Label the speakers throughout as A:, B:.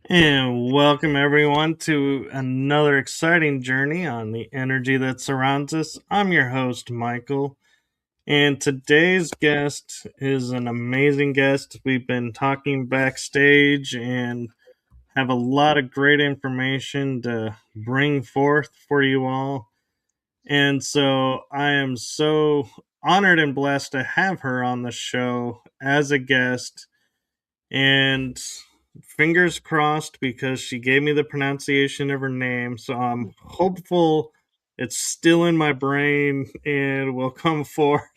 A: And welcome everyone to another exciting journey on the energy that surrounds us. I'm your host, Michael, and today's guest is an amazing guest. We've been talking backstage and have a lot of great information to bring forth for you all. And so I am so honored and blessed to have her on the show as a guest. And fingers crossed because she gave me the pronunciation of her name. So I'm hopeful it's still in my brain and will come forth.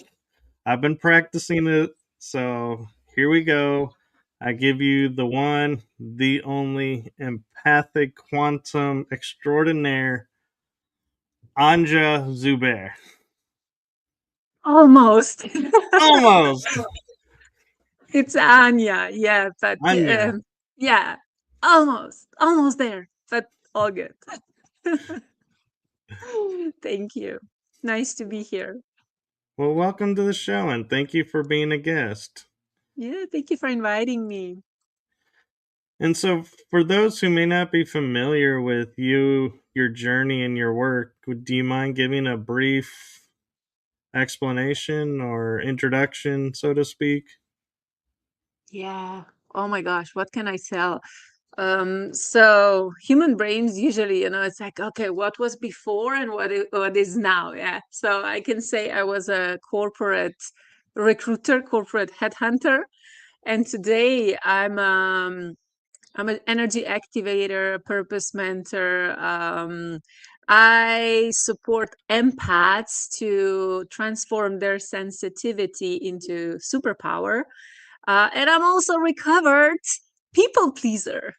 A: I've been practicing it. So here we go. I give you the one, the only empathic quantum extraordinaire, Anja Zubair.
B: Almost.
A: Almost.
B: It's Anya, yeah, but
A: Anja.
B: yeah, almost there, but all good. Thank you. Nice to be here.
A: Well, welcome to the show and thank you for being a guest.
B: Yeah, thank you for inviting me.
A: And so, for those who may not be familiar with you, your journey, and your work, do you mind giving a brief explanation or introduction, so to speak?
B: Yeah. Oh my gosh, what can I tell? So human brains usually, it's like, okay, what was before and what is now? Yeah. So I can say I was a corporate recruiter, corporate headhunter, and today I'm an energy activator, a purpose mentor. I support empaths to transform their sensitivity into superpower. And I'm also recovered people pleaser.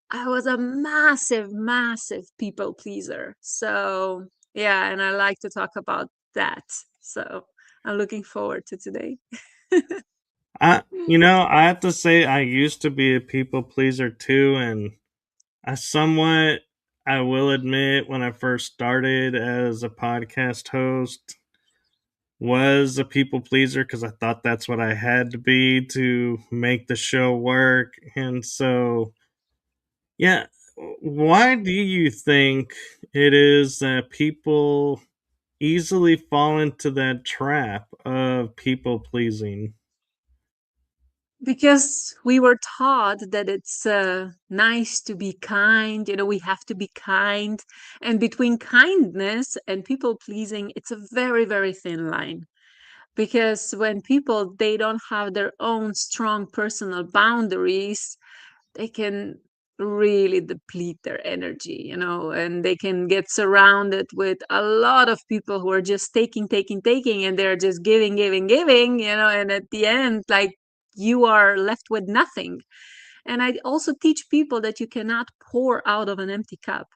B: I was a massive, massive people pleaser. So, yeah, and I like to talk about that. So, I'm looking forward to today.
A: I have to say, I used to be a people pleaser too, and I somewhat, I will admit, when I first started as a podcast host, was a people pleaser because I thought that's what I had to be to make the show work. And so, yeah, why do you think it is that people easily fall into that trap of people pleasing?
B: Because we were taught that it's nice to be kind, we have to be kind. And between kindness and people pleasing, it's a very, very thin line. Because when people they don't have their own strong personal boundaries, they can really deplete their energy, and they can get surrounded with a lot of people who are just taking, and they're just giving, and at the end, like, you are left with nothing. And I also teach people that you cannot pour out of an empty cup.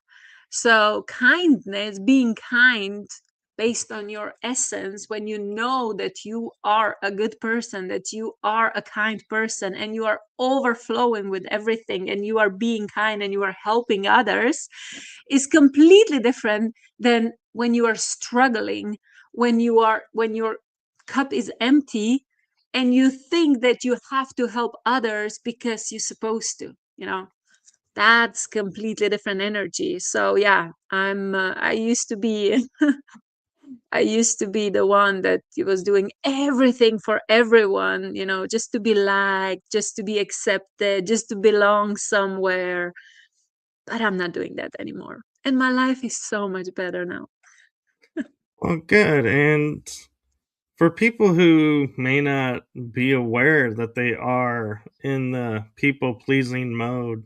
B: So, kindness, being kind based on your essence, when you know that you are a good person, that you are a kind person, and you are overflowing with everything, and you are being kind and you are helping others, is completely different than when you are struggling, when your cup is empty and you think that you have to help others because you're supposed to, that's completely different energy. So yeah, I used to be I used to be the one that was doing everything for everyone, just to be liked, just to be accepted, just to belong somewhere. But I'm not doing that anymore, and my life is so much better now.
A: Well, good. And for people who may not be aware that they are in the people pleasing mode,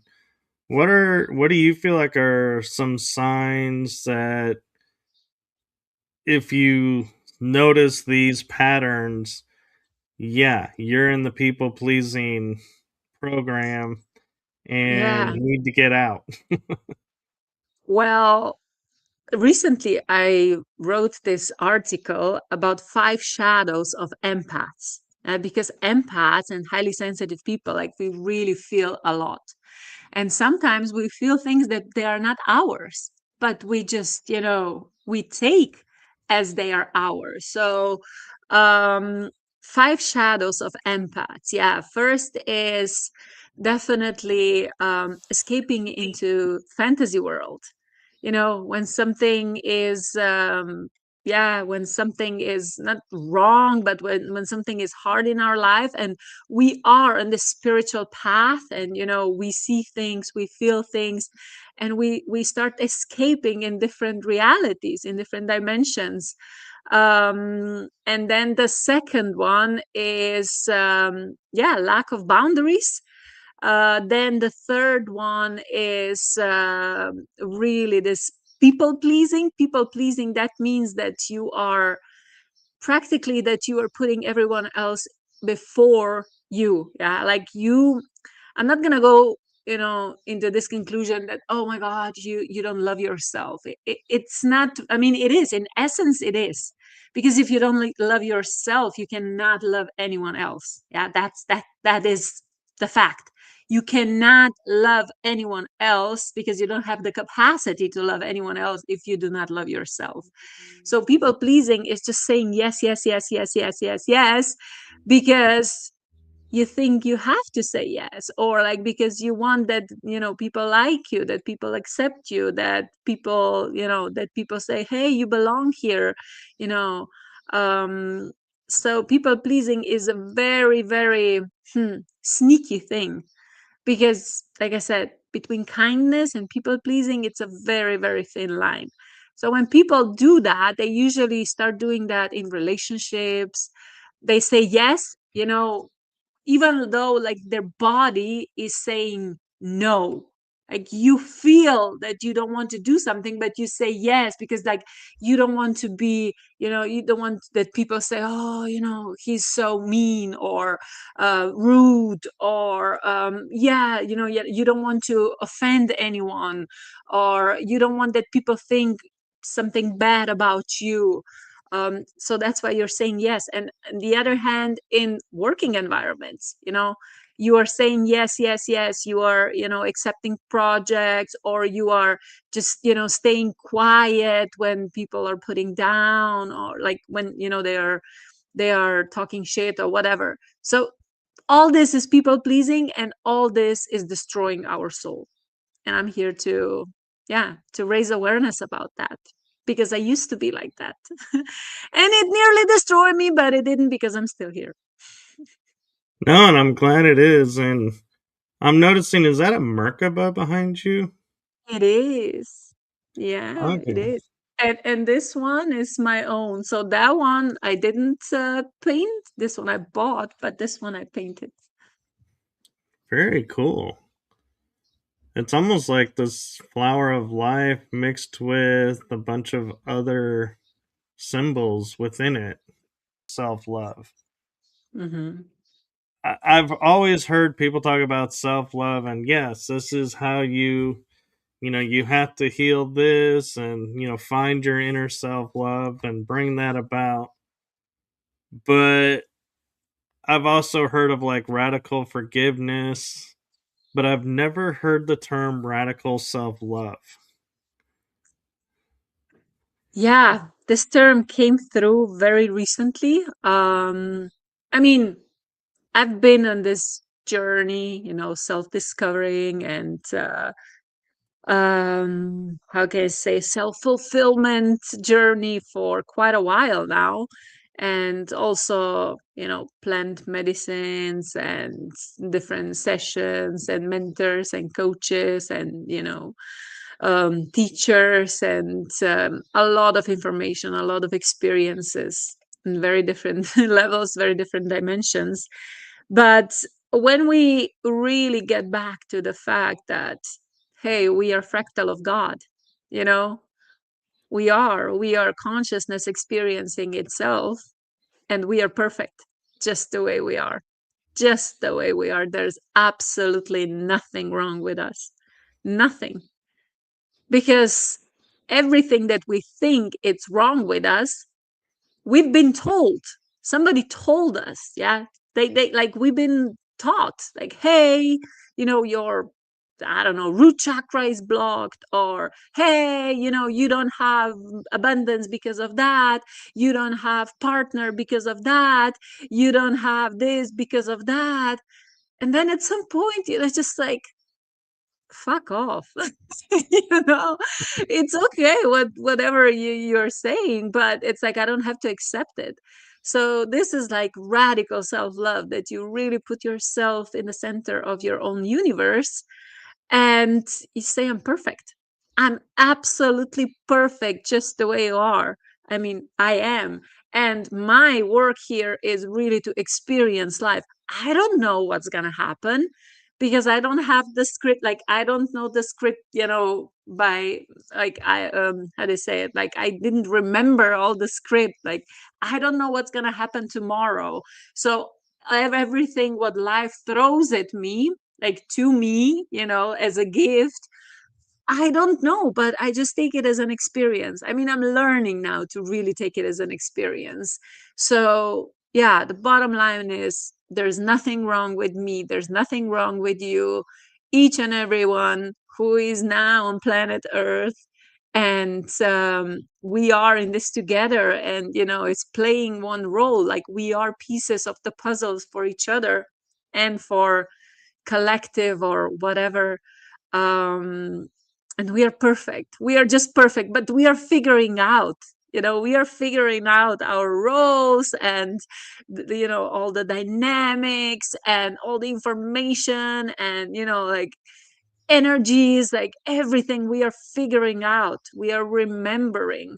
A: what do you feel like are some signs that if you notice these patterns, yeah, you're in the people pleasing program and
B: Yeah.
A: you need to get out?
B: Well, recently I wrote this article about 5 shadows of empaths. Because empaths and highly sensitive people, like, we really feel a lot. And sometimes we feel things that they are not ours, but we just, we take as they are ours. So, um, 5 shadows of empaths. Yeah. First is definitely escaping into fantasy world. When something is yeah, when something is not wrong, but when something is hard in our life, and we are on the spiritual path, and we see things, we feel things, and we start escaping in different realities, in different dimensions. And then the second one is yeah, lack of boundaries. Then the third one is really this people pleasing. People pleasing, that means that you are practically, that you are putting everyone else before you. Yeah, like you, I'm not gonna go into this conclusion that, oh my god, you don't love yourself. It's not, I mean, it is, in essence it is, because if you don't love yourself, you cannot love anyone else. Yeah, that is the fact. You cannot love anyone else because you don't have the capacity to love anyone else if you do not love yourself. So people pleasing is just saying yes, yes, yes, yes, yes, yes, yes, because you think you have to say yes, or like because you want that people like you, that people accept you, that people say, hey, you belong here. you know um so people pleasing is a very, very sneaky thing, because like I said, between kindness and people pleasing, it's a very, very thin line. So when people do that, they usually start doing that in relationships. They say yes, even though like their body is saying no. Like you feel that you don't want to do something, but you say yes because like you don't want to be, you don't want that people say, oh, he's so mean, or rude, or yeah, yeah, you don't want to offend anyone, or you don't want that people think something bad about you. So that's why you're saying yes. And on the other hand, in working environments, you are saying yes, yes, yes. You are, accepting projects, or you are just, staying quiet when people are putting down, or like when, they are talking shit or whatever. So all this is people pleasing, and all this is destroying our soul. And I'm here to, yeah, to raise awareness about that, because I used to be like that. And it nearly destroyed me, but it didn't, because I'm still here.
A: No, and I'm glad it is. And I'm noticing, is that a Merkaba behind you?
B: It is. Yeah, it
A: Okay,
B: is. And this one is my own. So that one I didn't paint. This one I bought, but this one I painted.
A: very cool. It's almost like this flower of life mixed with a bunch of other symbols within it. Self love.
B: Hmm.
A: I've always heard people talk about self love, and yes, this is how you have to heal this and, find your inner self love and bring that about. But I've also heard of like radical forgiveness, but I've never heard the term radical self love.
B: Yeah, this term came through very recently. I mean, I've been on this journey, self-discovering, and how can I say, self-fulfillment journey for quite a while now. And also, plant medicines and different sessions and mentors and coaches and, teachers, and a lot of information, a lot of experiences in very different levels, very different dimensions. But when we really get back to the fact that, hey, we are fractal of God, you know, we are consciousness experiencing itself, and we are perfect just the way we are. Just the way we are. There's absolutely nothing wrong with us. Nothing. Because everything that we think it's wrong with us, we've been told. Somebody told us. Yeah, they like, we've been taught like, hey, your, I don't know, root chakra is blocked, or hey, you don't have abundance because of that, you don't have partner because of that, you don't have this because of that. And then at some point, it's just like, fuck off. You know, it's okay whatever you're saying, but it's like I don't have to accept it. So this is like radical self-love, that you really put yourself in the center of your own universe, and you say, I'm perfect. I'm absolutely perfect just the way you are. I mean, I am. And my work here is really to experience life. I don't know what's going to happen because I don't have the script. Like, I don't know the script, by, like, how do you say it? Like, I didn't remember all the script. Like, I don't know what's going to happen tomorrow. So I have everything what life throws at me, like to me, as a gift. I don't know, but I just take it as an experience. I mean, I'm learning now to really take it as an experience. So, yeah, the bottom line is there's nothing wrong with me. There's nothing wrong with you. Each and everyone who is now on planet Earth. And we are in this together. And, it's playing one role. Like we are pieces of the puzzles for each other and for collective or whatever. um and we are perfect, we are just perfect, but we are figuring out, we are figuring out our roles, and all the dynamics and all the information, and like energies, like everything we are figuring out, we are remembering,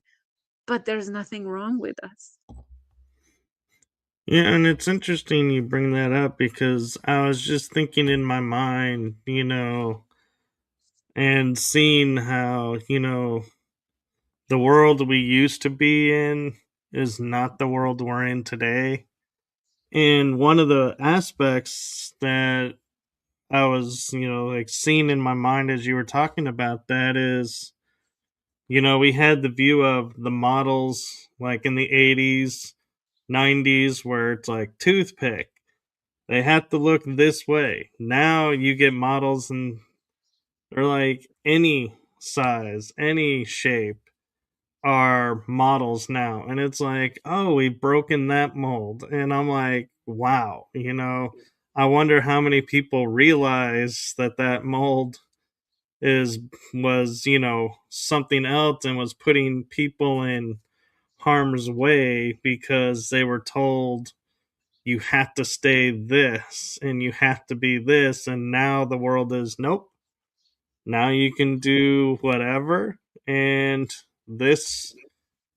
B: but there's nothing wrong with us.
A: Yeah, and it's interesting you bring that up because I was just thinking in my mind, and seeing how, the world we used to be in is not the world we're in today. And one of the aspects that I was, like seeing in my mind as you were talking about that is, we had the view of the models like in the 80s, 90s, where it's like toothpick. They have to look this way. Now you get models and they're like any size, any shape are models now. And it's like, oh, we've broken that mold. And I'm like, wow, I wonder how many people realize that that mold is was something else and was putting people in harm's way because they were told you have to stay this and you have to be this, and now the world is nope, now you can do whatever, and this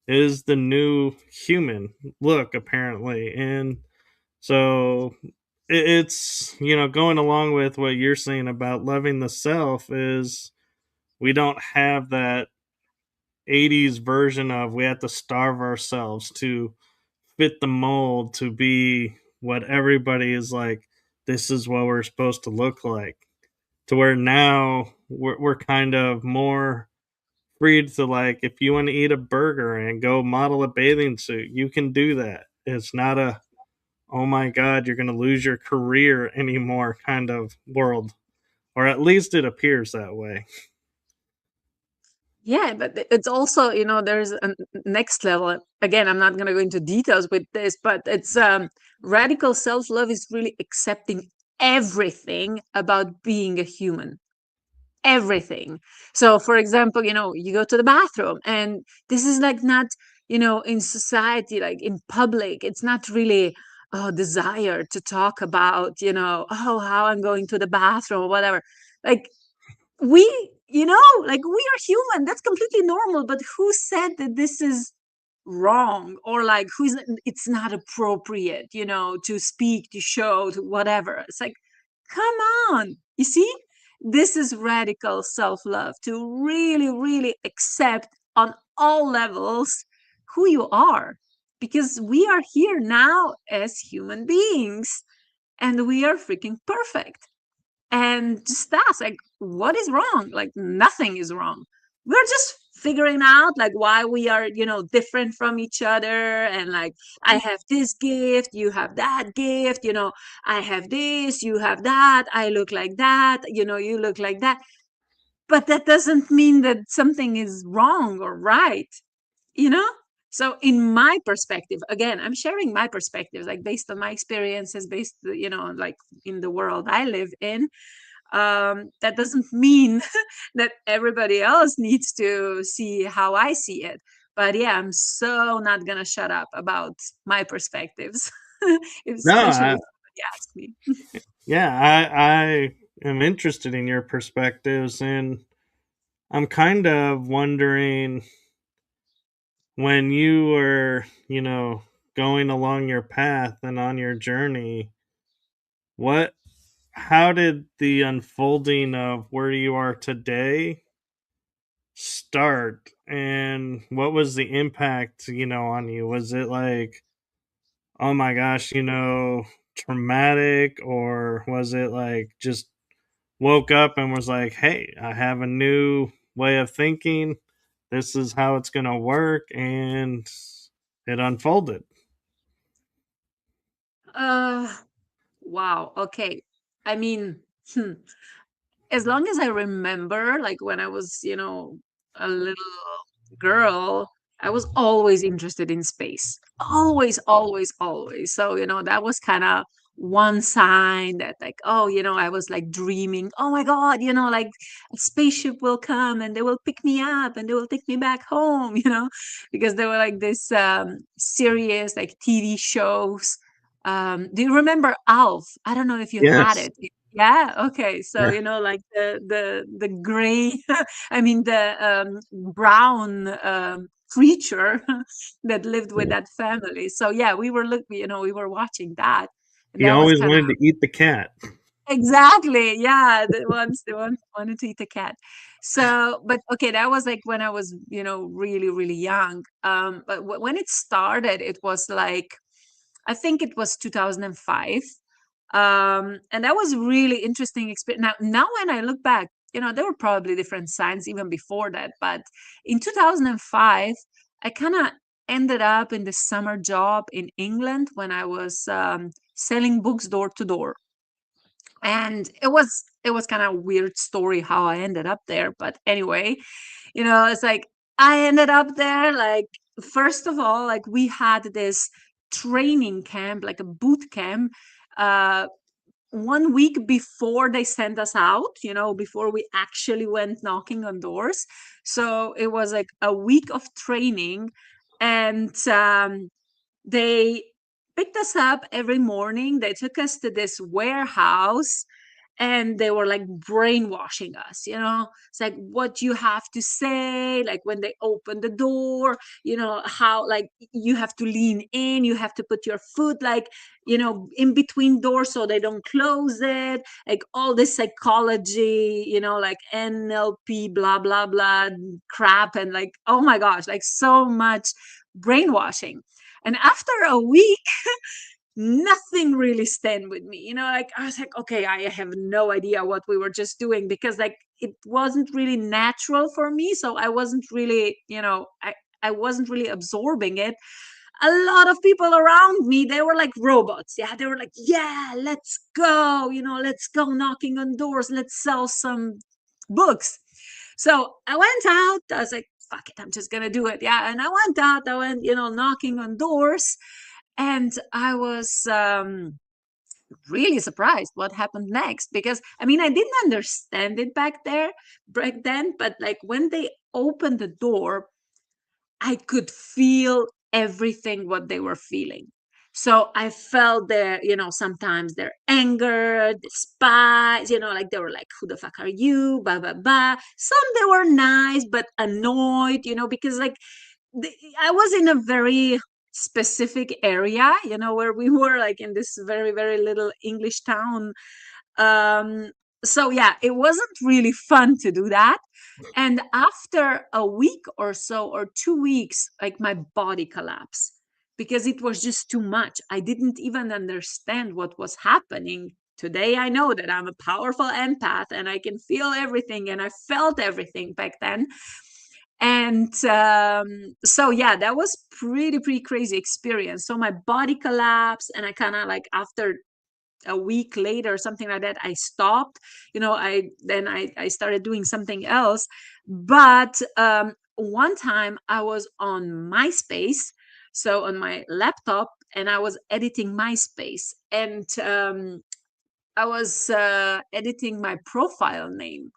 A: is the new human look apparently. And so it's going along with what you're saying about loving the self is we don't have that 80s version of we have to starve ourselves to fit the mold to be what everybody is like, this is what we're supposed to look like, to where now we're kind of more free to, like, if you want to eat a burger and go model a bathing suit, you can do that. It's not a, oh my god, you're going to lose your career anymore kind of world, or at least it appears that way.
B: Yeah, but it's also, there's a next level. Again, I'm not going to go into details with this, but it's radical self-love is really accepting everything about being a human. Everything. So, for example, you go to the bathroom, and this is like not, in society, like in public, it's not really desire to talk about, oh, how I'm going to the bathroom or whatever. Like, we like we are human, that's completely normal, but who said that this is wrong, or like who's it's not appropriate, to speak, to show, to whatever? It's like, come on, you see, this is radical self-love, to really really accept on all levels who you are, because we are here now as human beings, and we are freaking perfect. And just ask, like, what is wrong? Like, nothing is wrong. We're just figuring out like why we are, different from each other. And like, I have this gift, you have that gift, I have this, you have that, I look like that, you look like that. But that doesn't mean that something is wrong or right, you know So in my perspective, again, I'm sharing my perspectives, like based on my experiences, based, like in the world I live in. That doesn't mean that everybody else needs to see how I see it. But yeah, I'm so not gonna shut up about my perspectives,
A: No,
B: especially if somebody asks me.
A: yeah, I am interested in your perspectives, and I'm kind of wondering when you were, going along your path and on your journey, what, how did the unfolding of where you are today start, and what was the impact, on you? Was it like, oh my gosh, traumatic, or was it like just woke up and was like, hey, I have a new way of thinking. This is how it's going to work. And it unfolded.
B: Uh, wow. Okay. I mean, as long as I remember, like when I was, a little girl, I was always interested in space. Always, always, always. So, that was kind of one sign that, like, oh, I was like dreaming, oh my God, like a spaceship will come and they will pick me up and they will take me back home, because there were like this serious, like TV shows. Do you remember Alf? I don't know if you had
A: Yes.
B: it. Yeah. Okay. So,
A: Yeah.
B: like the gray, I mean, the brown creature that lived with
A: Yeah.
B: that family. So yeah, we were watching that, and
A: He
B: that was
A: always
B: kind of
A: wanted to eat the cat.
B: exactly, yeah, the ones wanted to eat the cat. So, but okay, that was like when I was, really, really young. But when it started, it was like I think it was 2005. And that was really interesting experience. Now when I look back, there were probably different signs even before that. But in 2005, I kind of ended up in the summer job in England when I was selling books door to door. And it was kind of a weird story how I ended up there. But anyway, it's like I ended up there, like, first of all, like we had this training camp, like a boot camp, uh 1 week before they sent us out, before we actually went knocking on doors. So it was like a week of training. And they picked us up every morning. They took us to this warehouse and they were like brainwashing us. It's like what you have to say, like when they open the door, how, like, you have to lean in, you have to put your foot, like, in between doors so they don't close it, like all this psychology, like NLP, blah blah blah crap. And like, oh my gosh, like so much brainwashing. And after a week, nothing really stand with me. Like I was like, okay, I have no idea what we were just doing, because like it wasn't really natural for me. So I wasn't really, I wasn't really absorbing it. A lot of people around me, they were like robots. Yeah, they were like, yeah, let's go, let's go knocking on doors, let's sell some books. So I went out. I was like, fuck it, I'm just gonna do it. Yeah, and I went out. I went, knocking on doors, and I was really surprised what happened next, because I mean, I didn't understand it back then, but like when they opened the door, I could feel everything what they were feeling. So I felt their, sometimes their anger, despise, like they were like, who the fuck are you? Blah, blah, blah. Some they were nice, but annoyed, because like I was in a very specific area, where we were like in this very, very little English town. Um, so yeah, it wasn't really fun to do that. And after a week or so, or 2 weeks, like my body collapsed because it was just too much. I didn't even understand what was happening. Today, I know that I'm a powerful empath and I can feel everything, and I felt everything back then. And so yeah, that was pretty crazy experience. So my body collapsed, and I kind of like, after a week later, something like that, I stopped. I started doing something else. But one time I was on MySpace, so on my laptop, and I was editing MySpace, and I was editing my profile name.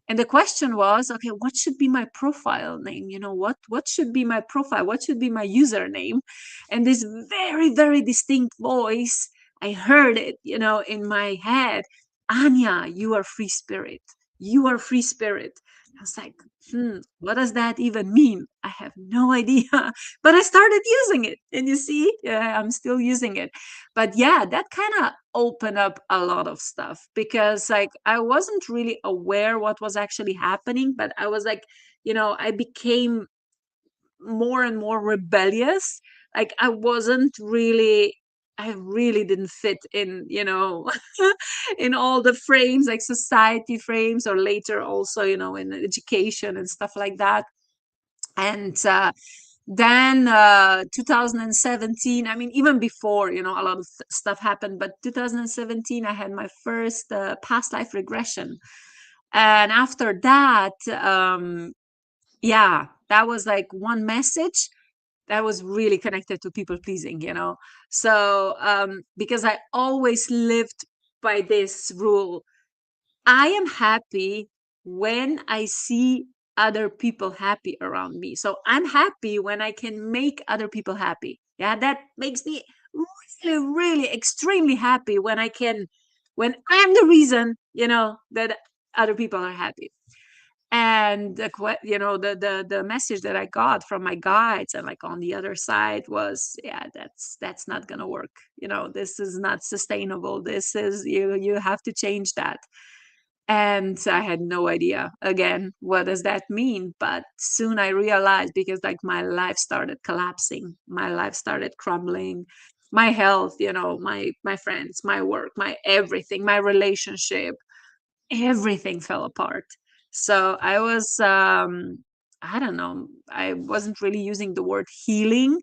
B: And the question was, okay, what should be my profile name? What should be my profile? What should be my username? And this very, very distinct voice, I heard it, in my head. Anya, you are free spirit. You are free spirit. I was like, what does that even mean? I have no idea. But I started using it. And you see, yeah, I'm still using it. But yeah, that kind of opened up a lot of stuff, because like I wasn't really aware what was actually happening, but I was like, I became more and more rebellious. Like I really didn't fit in, in all the frames, like society frames, or later also, in education and stuff like that. And then 2017, I mean, even before, a lot of stuff happened, but 2017 I had my first past life regression. And after that, yeah, that was like one message that was really connected to people pleasing, so because I always lived by this rule: I am happy when I see other people happy around me. So I'm happy when I can make other people happy. Yeah, that makes me really, really extremely happy when when I'm the reason, that other people are happy. And the message that I got from my guides and like on the other side was, yeah, that's not gonna work. This is not sustainable. This is, you have to change that. And I had no idea, again, what does that mean. But soon I realized, because like my life started collapsing, my life started crumbling, my health, my friends, my work, my everything, my relationship, everything fell apart. So I was, I don't know, I wasn't really using the word healing.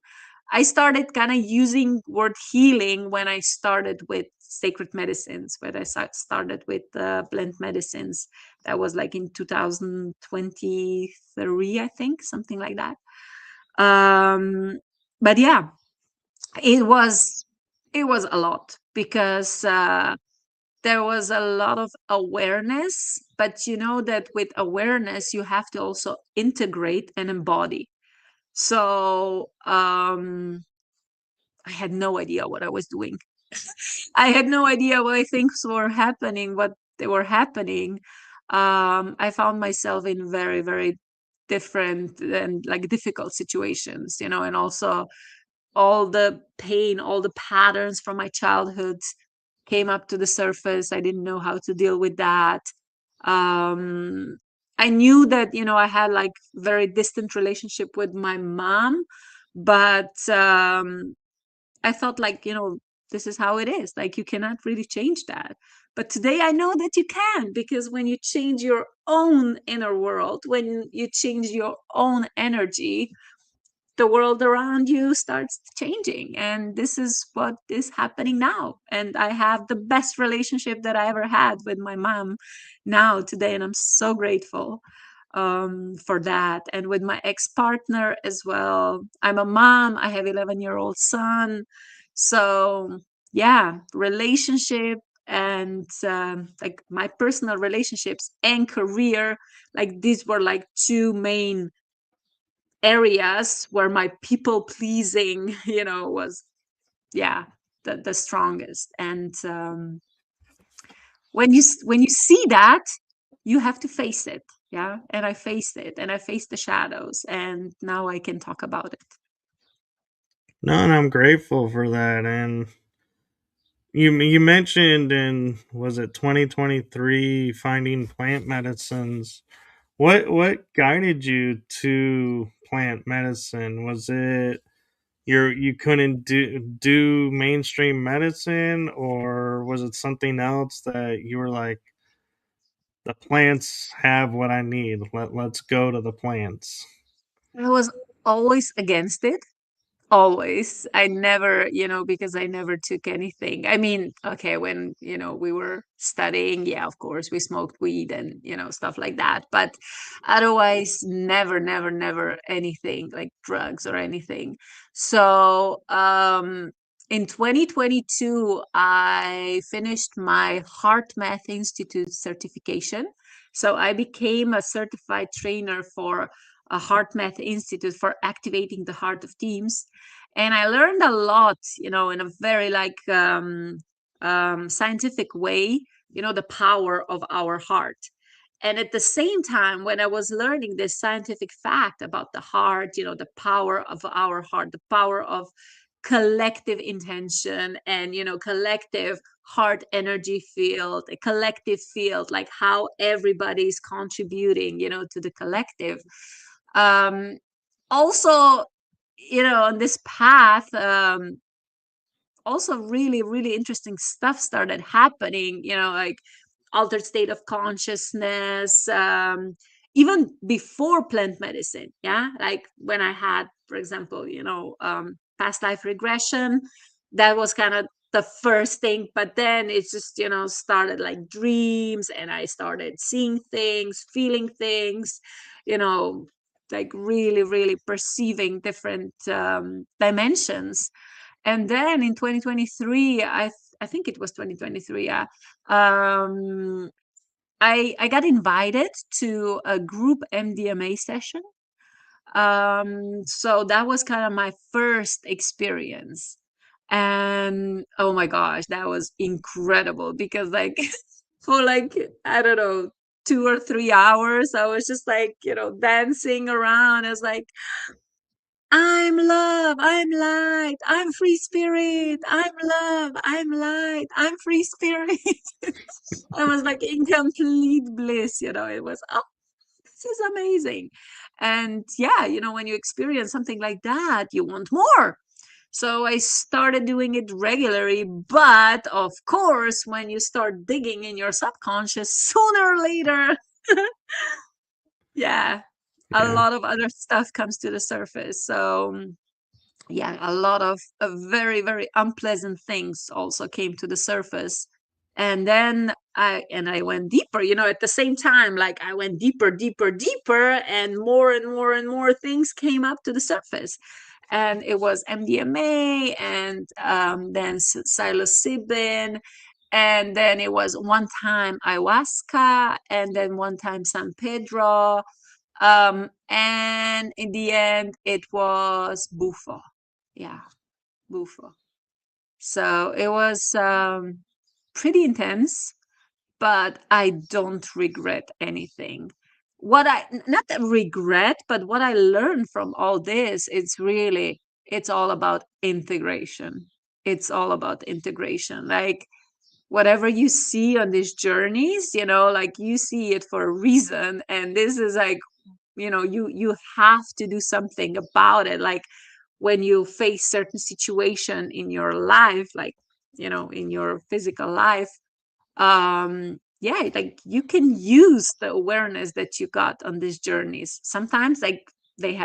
B: I started kind of using word healing when I started with sacred medicines, when I started with plant medicines. That was like in 2023, I think, something like that. um but yeah, it was it was a lot, because there was a lot of awareness, but you know that with awareness you have to also integrate and embody. So I had no idea what I was doing. I had no idea why things were happening, what they were happening. I found myself in very, very different and like difficult situations, and also all the pain, all the patterns from my childhood came up to the surface. I didn't know how to deal with that. Um, I knew that, I had like very distant relationship with my mom, but I thought like, this is how it is. Like you cannot really change that. But today I know that you can, because when you change your own inner world, when you change your own energy, the world around you starts changing. And this is what is happening now. And I have the best relationship that I ever had with my mom now today, and I'm so grateful for that. And with my ex-partner as well, I'm a mom, I have 11-year-old son. So yeah, relationship and like my personal relationships and career, like these were like two main areas where my people pleasing, was, yeah, the strongest. And when you see that, you have to face it. Yeah, and I faced it, and I faced the shadows, and now I can talk about it.
A: No, and I'm grateful for that. And you mentioned in, was it 2023, finding plant medicines. What guided you to plant medicine? Was it you couldn't do mainstream medicine, or was it something else that you were like, the plants have what I need. Let's go to the plants.
B: I was always against it, Always. I never, because I never took anything. I mean, okay, when, we were studying, yeah, of course, we smoked weed and, stuff like that. But otherwise, never, never, never anything like drugs or anything. So, in 2022, I finished my Heart Math Institute certification. So I became a certified trainer for a Heart Math Institute for activating the heart of teams. And I learned a lot, in a very like scientific way, the power of our heart. And at the same time, when I was learning this scientific fact about the heart, the power of our heart, the power of collective intention and, collective heart energy field, a collective field, like how everybody's contributing, to the collective. Um, Also, on this path, also really, really interesting stuff started happening, like altered state of consciousness, even before plant medicine. Yeah. Like when I had, for example, past life regression, that was kind of the first thing. But then it's just, started like dreams, and I started seeing things, feeling things, you know, like really, really perceiving different dimensions. And then in 2023, I think it was 2023, yeah, I got invited to a group MDMA session. So that was kind of my first experience. And oh my gosh, that was incredible because like for like, I don't know, 2 or 3 hours, I was just like, dancing around. I was like, I'm love, I'm light, I'm free spirit, I'm love, I'm light, I'm free spirit. I was like in complete bliss, it was, oh, this is amazing. And yeah, when you experience something like that, you want more. So I started doing it regularly. But of course, when you start digging in your subconscious, sooner or later, yeah, a
A: Yeah.
B: lot of other stuff comes to the surface. So yeah, a lot of very, very unpleasant things also came to the surface. And then I went deeper, at the same time, like I went deeper, deeper, deeper, and more and more things came up to the surface. And it was MDMA, and then psilocybin, and then it was one time ayahuasca, and then one time San Pedro, and in the end it was bufo. Yeah, bufo. So it was pretty intense, but I don't regret anything. Not that regret, but what I learned from all this, it's all about integration. It's all about integration. Like whatever you see on these journeys, like you see it for a reason. And this is like, you have to do something about it. Like when you face certain situation in your life, like, in your physical life, yeah, like you can use the awareness that you got on these journeys. Sometimes like they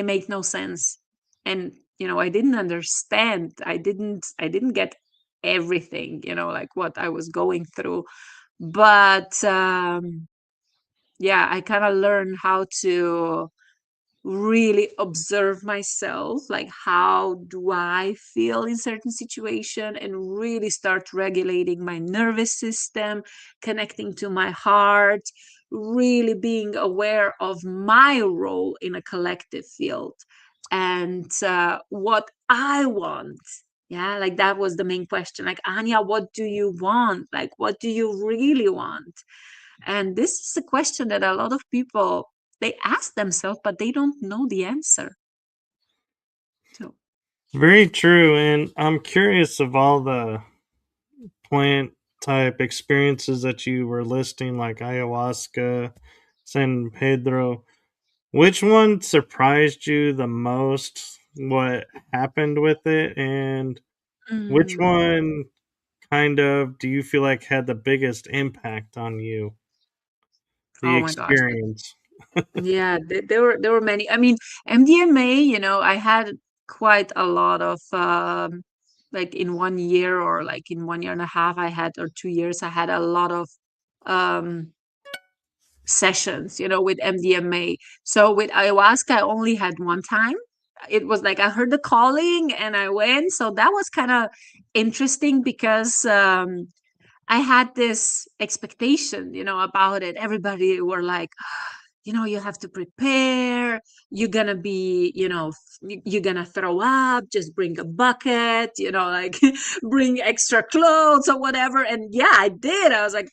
B: make no sense. And I didn't understand. I didn't get everything, like what I was going through. But yeah, I kind of learned how to really observe myself, like how do I feel in certain situation, and really start regulating my nervous system, connecting to my heart, really being aware of my role in a collective field, and what I want. Yeah, like that was the main question. Like, Anya, what do you want? Like, what do you really want? And this is a question that a lot of people, they ask themselves, but they don't know the answer. So,
A: Very true. And I'm curious of all the plant type experiences that you were listing, like ayahuasca, San Pedro. Which one surprised you the most? What happened with it? And which
B: mm,
A: one kind of do you feel like had the biggest impact on you? The
B: oh my gosh,
A: experience.
B: Yeah, there were many. I mean, MDMA, I had quite a lot of like in 1 year, or like in 1 year and a half, I had, or 2 years, I had a lot of um sessions, with MDMA. So with ayahuasca, I only had one time. It was like I heard the calling and I went. So that was kind of interesting because I had this expectation, about it. Everybody were like, you have to prepare. You're gonna be, you're gonna throw up. Just bring a bucket, like bring extra clothes or whatever. And yeah, I did. I was like,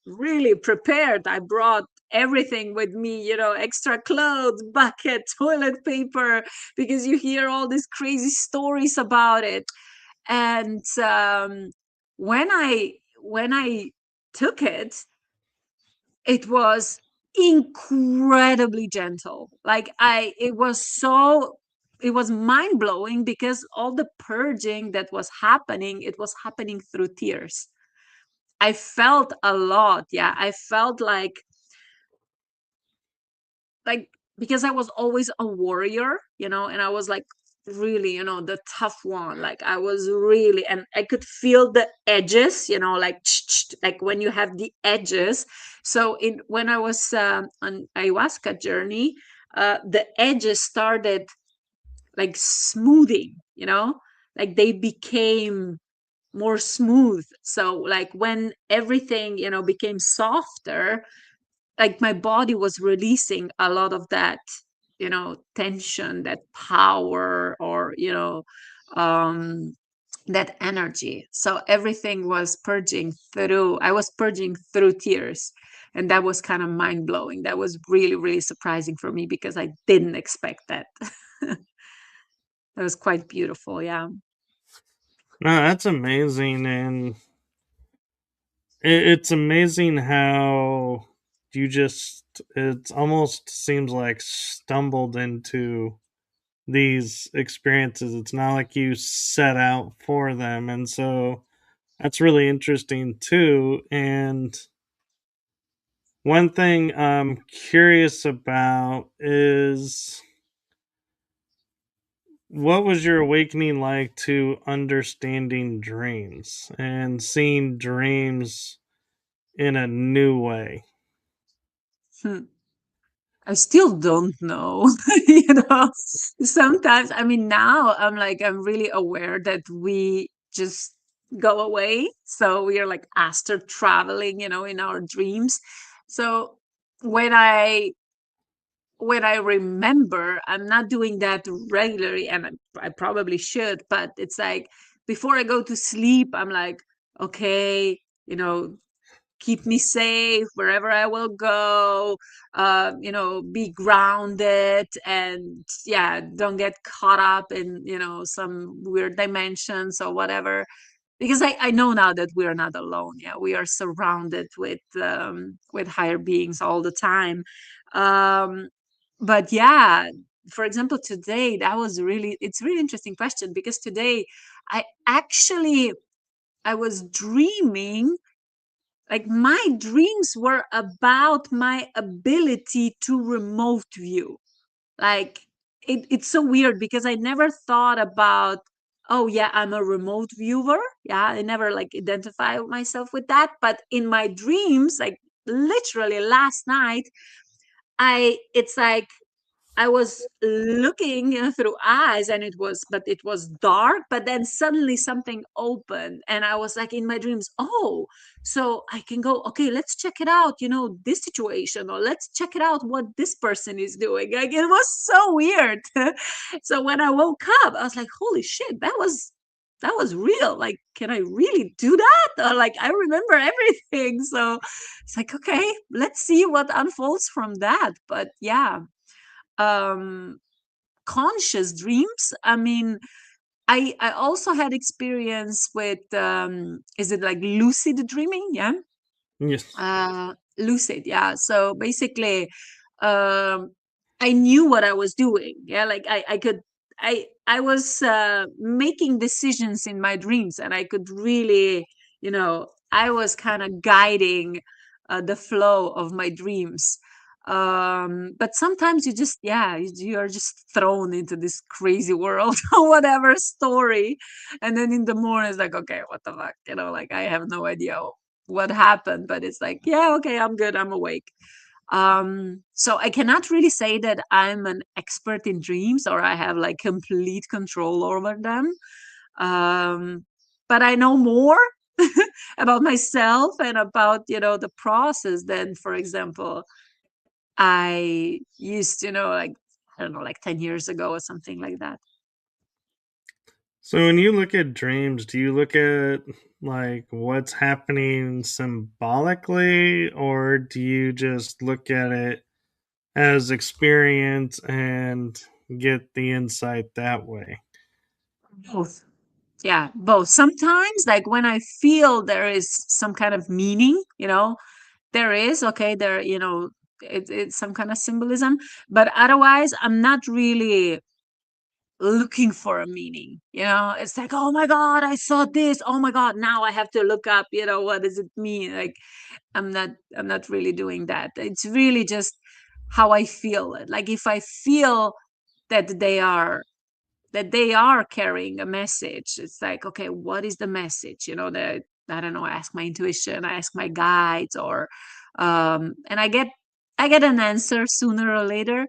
B: really prepared. I brought everything with me, extra clothes, bucket, toilet paper, because you hear all these crazy stories about it. And when I took it, it was incredibly gentle. Like it was mind blowing because all the purging that was happening, it was happening through tears. I felt a lot. Yeah. I felt like because I was always a warrior, and I was like really, the tough one. Like I was really, and I could feel the edges, like like when you have the edges. So in when I was on ayahuasca journey, the edges started like smoothing, like they became more smooth. So like when everything, became softer, like my body was releasing a lot of that, tension, that power, or um that energy. So everything was purging through I was purging through tears. And that was kind of mind blowing. That was really, really surprising for me because I didn't expect that. That was quite beautiful. Yeah.
A: No, that's amazing, and it's amazing how you just it almost seems like stumbled into these experiences. It's not like you set out for them, and so that's really interesting too. And one thing I'm curious about is, what was your awakening like to understanding dreams and seeing dreams in a new way?
B: Hmm. I still don't know. Sometimes, I mean, now I'm really aware that we just go away. So we are like astral traveling, in our dreams. So when I when I remember, I'm not doing that regularly, and I probably should, but it's like before I go to sleep, I'm like, okay, keep me safe wherever I will go, be grounded, and yeah, don't get caught up in, some weird dimensions or whatever. Because I know now that we are not alone. Yeah, we are surrounded with higher beings all the time. Um, but yeah, for example, today it's a really interesting question because today I actually I was dreaming, like my dreams were about my ability to remote view. Like it's so weird because I never thought about, oh yeah, I'm a remote viewer. Yeah, I never like identify myself with that. But in my dreams, like literally last night, it's like I was looking through eyes, and it was dark, but then suddenly something opened and I was like in my dreams, oh, so I can go, okay, let's check it out, this situation, or let's check it out what this person is doing. Like it was so weird. So when I woke up, I was like, holy shit, that was real. Like, can I really do that? Or like I remember everything. So it's like, okay, let's see what unfolds from that. But yeah, um conscious dreams, I mean, I also had experience with is it like lucid dreaming? Yeah.
A: Yes.
B: Lucid, yeah. So basically, um I knew what I was doing. Yeah, like I could, I was making decisions in my dreams, and I could really, I was kind of guiding the flow of my dreams. But sometimes you are just thrown into this crazy world or whatever story, and then in the morning it's like, okay, what the fuck, like I have no idea what happened, but it's like, yeah, okay, I'm good, I'm awake. So I cannot really say that I'm an expert in dreams or I have like complete control over them. um, but I know more about myself and about the process than, for example, I used to know, like, I don't know, like 10 years ago or something like that.
A: So when you look at dreams, do you look at like what's happening symbolically, or do you just look at it as experience and get the insight that way?
B: Both. Yeah, both. Sometimes, like when I feel there is some kind of meaning, there is, okay, it's some kind of symbolism, but otherwise, I'm not really looking for a meaning. It's like, oh my God, I saw this. Oh my God, now I have to look up, what does it mean? Like, I'm not really doing that. It's really just how I feel it. Like if I feel that they are carrying a message, it's like, okay, what is the message? That, I don't know, I ask my intuition, I ask my guides, or and I get an answer sooner or later.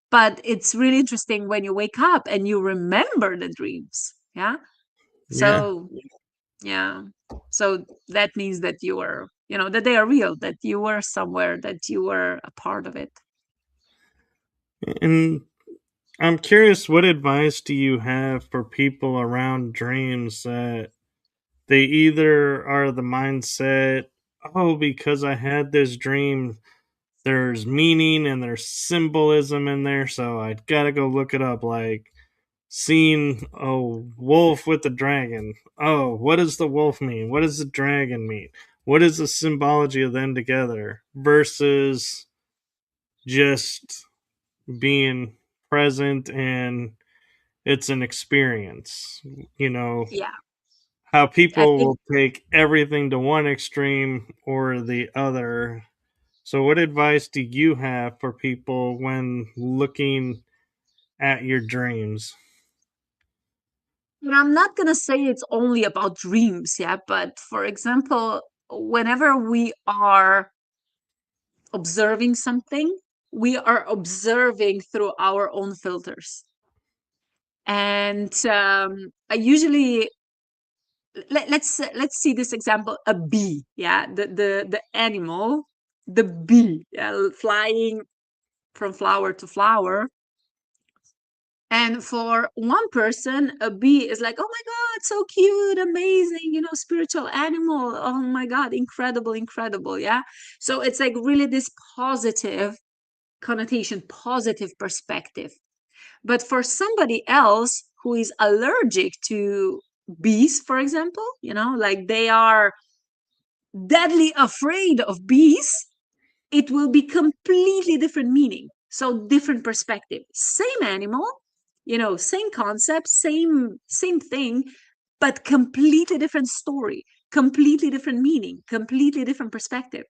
B: But it's really interesting when you wake up and you remember the dreams. Yeah.
A: Yeah.
B: So, yeah. So that means that that they are real, that you were somewhere, that you were a part of it.
A: And I'm curious, what advice do you have for people around dreams that they either are the mindset, oh, because I had this dream, there's meaning and there's symbolism in there, so I gotta go look it up. Like seeing a wolf with a dragon. Oh, what does the wolf mean? What does the dragon mean? What is the symbology of them together? Versus just being present and it's an experience. You know,
B: Yeah.
A: how
B: I
A: people
B: think
A: will take everything to one extreme or the other. So, what advice do you have for people when looking at your dreams?
B: and I'm not going to say it's only about dreams, yeah, but for example, whenever we are observing something, we are observing through our own filters. And I usually let's see this example: a bee, yeah, the animal, the bee, yeah, flying from flower to flower. And for one person, a bee is like, oh my God, so cute, amazing, spiritual animal. Oh my God, incredible, incredible. Yeah. So it's like really this positive connotation, positive perspective. But for somebody else who is allergic to bees, for example, like they are deadly afraid of bees, it will be completely different meaning. So different perspective. Same animal, same concept, same thing, but completely different story, completely different meaning, completely different perspective.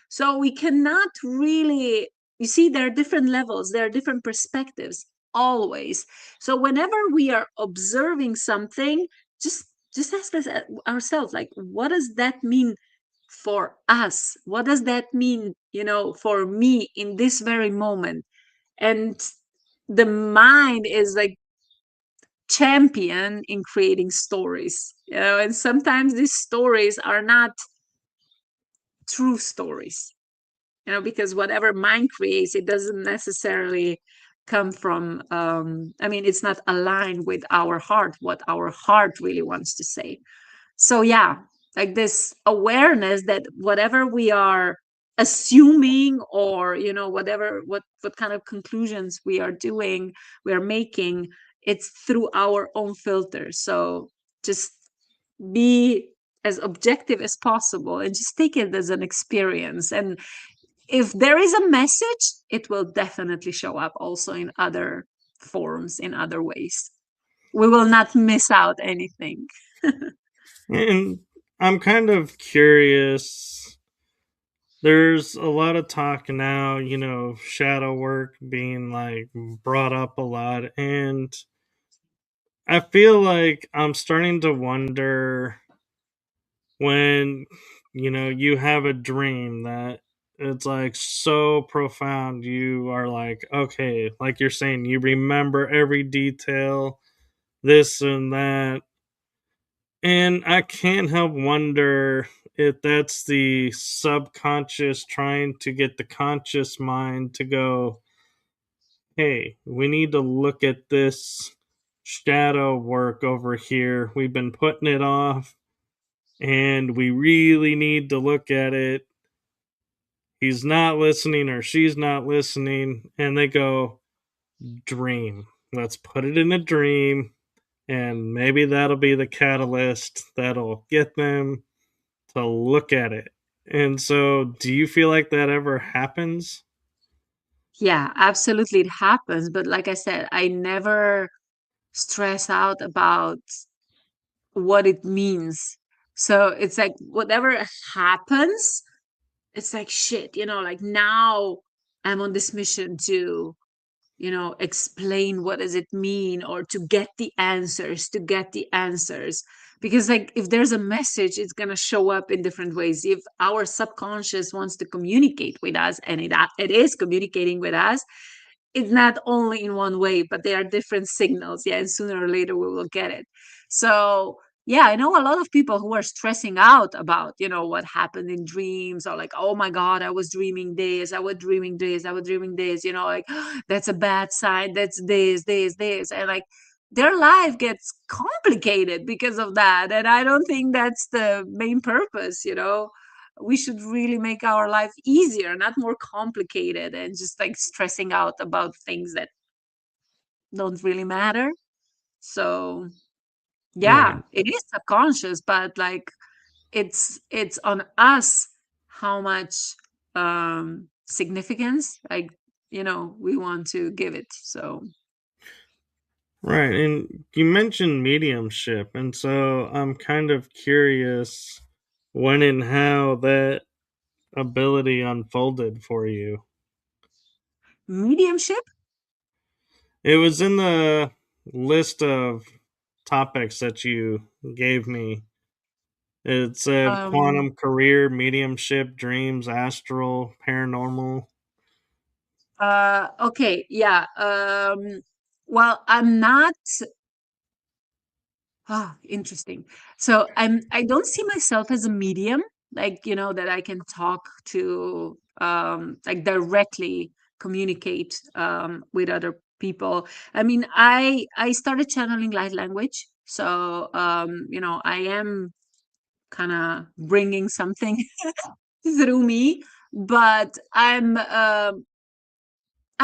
B: So we cannot really, you see, there are different levels, there are different perspectives always. So whenever we are observing something, just just ask us ourselves, like, what does that mean for us? What does that mean, for me in this very moment? And the mind is like champion in creating stories, and sometimes these stories are not true stories, because whatever mind creates, it doesn't necessarily come from, I mean, it's not aligned with our heart, what our heart really wants to say. So yeah, like this awareness that whatever we are assuming, or whatever, what kind of conclusions we are making, it's through our own filters. So just be as objective as possible and just take it as an experience. And if there is a message, it will definitely show up also in other forms, in other ways. We will not miss out anything.
A: And I'm kind of curious, there's a lot of talk now, shadow work being like brought up a lot. And I feel like I'm starting to wonder when, you have a dream that it's like so profound. You are like, okay, like you're saying, you remember every detail, this and that. And I can't help wonder if that's the subconscious trying to get the conscious mind to go, hey, we need to look at this shadow work over here. We've been putting it off and we really need to look at it. He's not listening or she's not listening. And they go, dream. Let's put it in a dream. And maybe that'll be the catalyst that'll get them to look at it. And so, do you feel like that ever happens?
B: Yeah, absolutely it happens. But like I said, I never stress out about what it means. So it's like whatever happens, it's like shit, like now I'm on this mission to, explain what does it mean, or to get the answers. Because like if there's a message, it's going to show up in different ways. If our subconscious wants to communicate with us, and it is communicating with us, it's not only in one way, but there are different signals. Yeah. And sooner or later we will get it. So, yeah, I know a lot of people who are stressing out about, what happened in dreams, or like, oh my God, I was dreaming this, I was dreaming this, I was dreaming this, like, that's a bad sign. That's this. And like, their life gets complicated because of that. And I don't think that's the main purpose. We should really make our life easier, not more complicated and just like stressing out about things that don't really matter. So, yeah,
A: Right.
B: it is subconscious, but like it's on us how much significance like we want to give it. So,
A: Right. And you mentioned mediumship. And so I'm kind of curious when and how that ability unfolded for you.
B: mediumship.
A: It was in the list of topics that you gave me. It said
B: um
A: quantum career, mediumship, dreams, astral, paranormal.
B: okay, yeah. Well, I'm not. Ah, interesting. So I don't see myself as a medium, like, that I can talk to, like directly communicate with other people. I mean, I started channeling light language. So, I am kind of bringing something through me, but I'm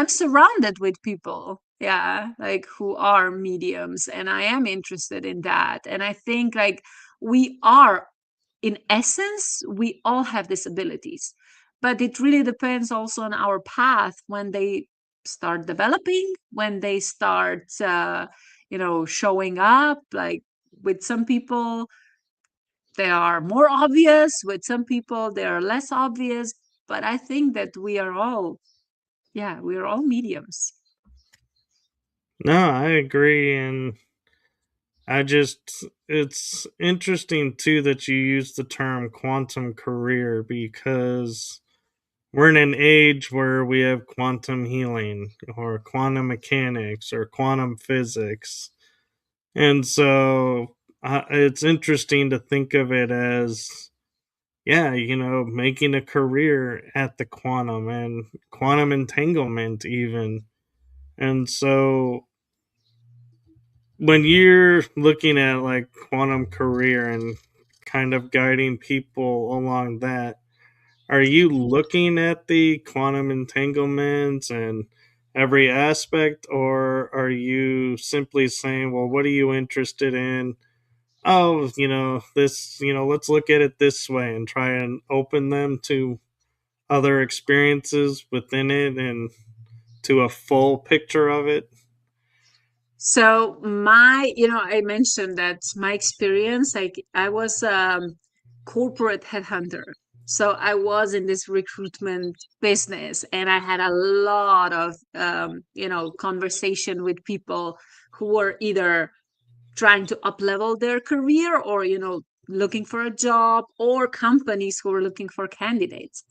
B: surrounded with people, yeah, like who are mediums, and I am interested in that. And I think like we are, in essence, we all have disabilities, but it really depends also on our path when they start developing, when they start, showing up. Like with some people, they are more obvious. With some people, they are less obvious. But I think that we are all mediums.
A: No, I agree. And it's interesting too that you use the term quantum career because we're in an age where we have quantum healing or quantum mechanics or quantum physics. And so it's interesting to think of it as, yeah, making a career at the quantum and quantum entanglement, even. And so when you're looking at like quantum career and kind of guiding people along that, are you looking at the quantum entanglements and every aspect, or are you simply saying, well, what are you interested in? Oh, this, let's look at it this way and try and open them to other experiences within it and to a full picture of it?
B: So I mentioned that my experience, like I was corporate headhunter. So I was in this recruitment business, and I had a lot of, conversation with people who were either trying to up level their career, or, looking for a job, or companies who were looking for candidates.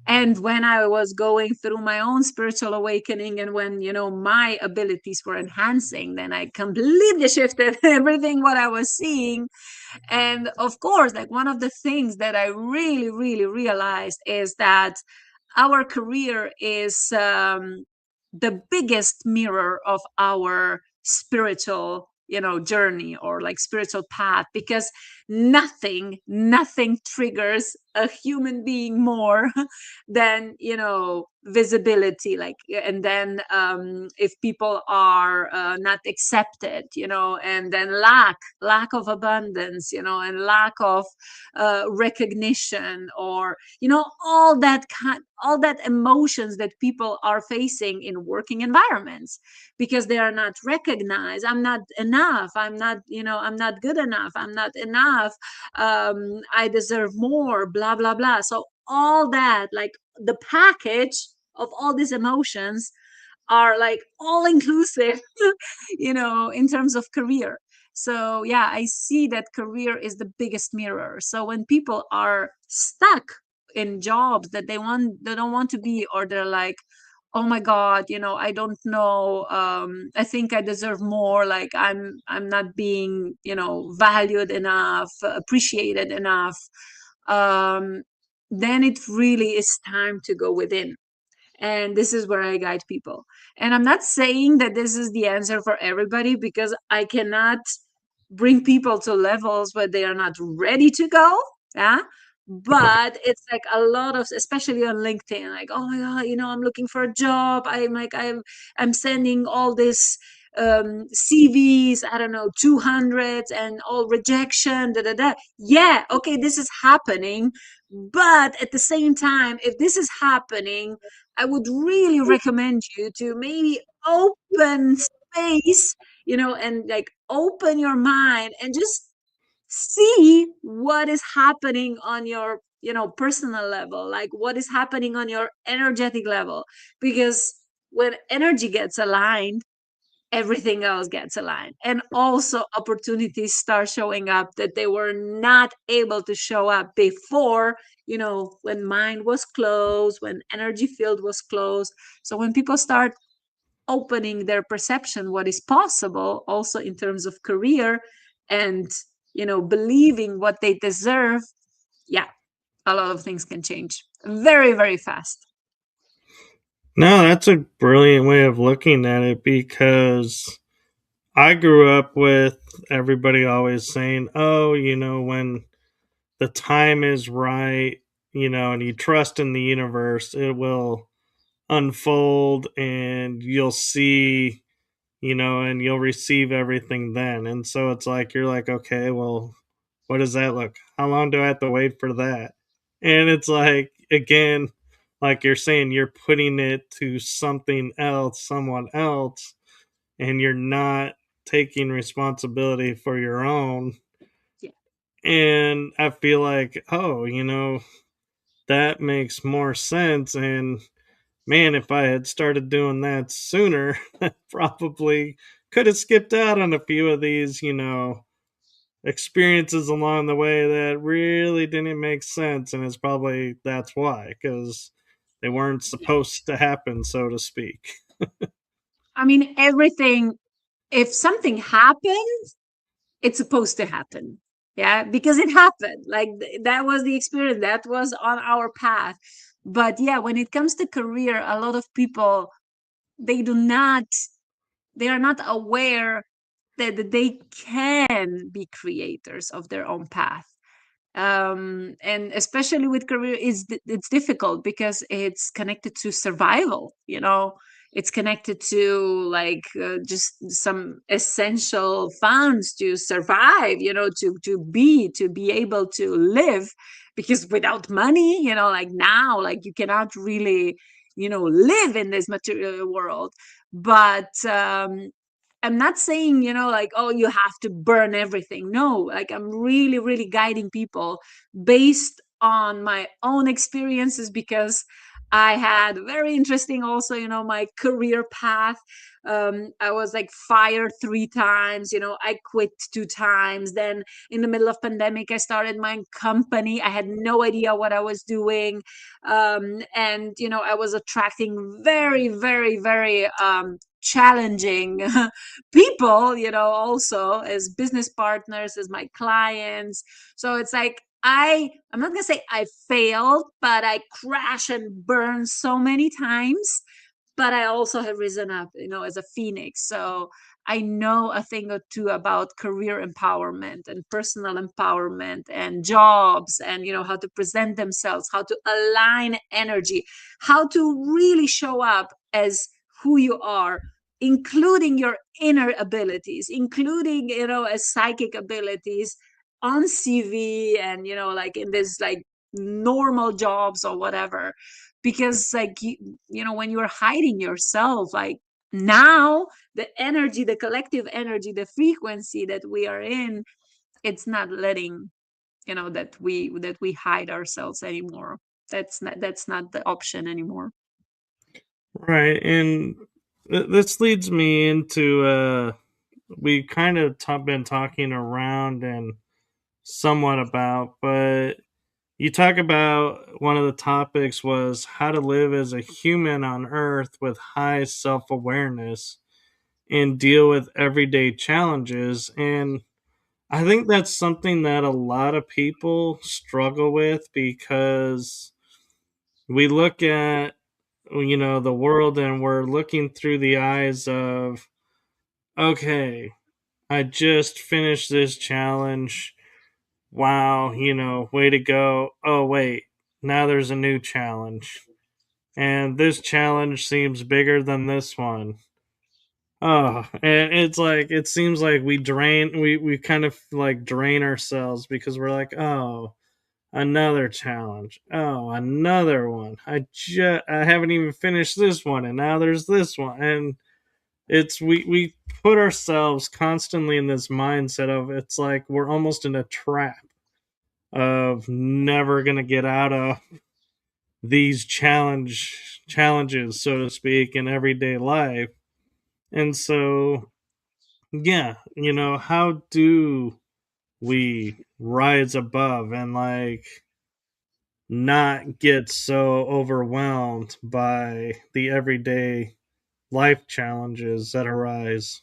B: And when I was going through my own spiritual awakening, and when, my abilities were enhancing, then I completely shifted everything what I was seeing. And of course, like, one of the things that I really, really realized is that our career is, the biggest mirror of our spiritual, journey, or like spiritual path, because nothing triggers a human being more than, visibility. Like, and then, if people are, not accepted, and then lack of abundance, and lack of, recognition, or, all that emotions that people are facing in working environments, because they are not recognized. I'm not enough, I'm not good enough, I'm not enough, I deserve more, blah blah blah. So all that, like, the package of all these emotions are like all inclusive, in terms of career. So yeah, I see that career is the biggest mirror. So when people are stuck in jobs that they don't want to be, or they're like, oh my god, I don't know, I think I deserve more, like, I'm not being, valued enough, appreciated enough, um then it really is time to go within. And this is where I guide people. And I'm not saying that this is the answer for everybody, because I cannot bring people to levels where they are not ready to go. Yeah. But it's like a lot of, especially on LinkedIn, like, oh my God, I'm looking for a job. I'm sending all this, CVs, I don't know, 200, and all rejection, da da da. Yeah, okay, this is happening. But at the same time, if this is happening, I would really recommend you to maybe open space, and like open your mind, and just see what is happening on your, personal level, like what is happening on your energetic level. Because when energy gets aligned, everything else gets aligned, and also opportunities start showing up that they were not able to show up before, when mind was closed, when energy field was closed. So when people start opening their perception what is possible, also in terms of career, and, believing what they deserve, yeah, a lot of things can change very, very fast.
A: No, that's a brilliant way of looking at it, because I grew up with everybody always saying, oh, when the time is right, and you trust in the universe, it will unfold and you'll see, and you'll receive everything then. And so it's like, you're like, okay, well, what does that look? How long do I have to wait for that? And it's like, again, like you're saying, you're putting it to something else, someone else, and you're not taking responsibility for your own.
B: Yeah.
A: And I feel like, oh, that makes more sense. And man, if I had started doing that sooner, I probably could have skipped out on a few of these, experiences along the way that really didn't make sense. And it's probably that's why, because they weren't supposed to happen, so to speak.
B: I mean, everything, if something happens, it's supposed to happen. Yeah, because it happened. Like, that was the experience, that was on our path. But yeah, when it comes to career, a lot of people, they do not, they are not aware that they can be creators of their own path. And especially with career, it's difficult because it's connected to survival. It's connected to, like, just some essential funds to survive, to be able to live. Because without money, like, now, like, you cannot really, live in this material world. But I'm not saying, like, oh, you have to burn everything. No, like, I'm really, really guiding people based on my own experiences, because I had very interesting also, my career path. I was like fired 3 times, I quit 2 times. Then in the middle of pandemic, I started my company. I had no idea what I was doing. And, I was attracting very, very, very challenging people, also as business partners, as my clients. So it's like, I'm not gonna say I failed, but I crashed and burned so many times. But I also have risen up, as a phoenix. So I know a thing or two about career empowerment and personal empowerment and jobs, and how to present themselves, how to align energy, how to really show up as who you are, including your inner abilities, including, as psychic abilities on CV, and like in this like normal jobs or whatever. Because like when you're hiding yourself, like now, the energy, the collective energy, the frequency that we are in, it's not letting that we hide ourselves anymore. That's not the option anymore.
A: Right, and this leads me into we kind of been talking around and somewhat about, but you talk about one of the topics was how to live as a human on Earth with high self awareness and deal with everyday challenges. And I think that's something that a lot of people struggle with because we look at the world and we're looking through the eyes of, okay, I just finished this challenge. Wow, way to go. Oh wait, now there's a new challenge, and this challenge seems bigger than this one. Oh, and it's like it seems like we kind of like drain ourselves because we're like, oh, another challenge. Oh, another one. I haven't even finished this one, and now there's this one. And it's we put ourselves constantly in this mindset of it's like we're almost in a trap of never gonna get out of these challenges, so to speak, in everyday life. And so yeah, how do we rise above and like not get so overwhelmed by the everyday life challenges that arise?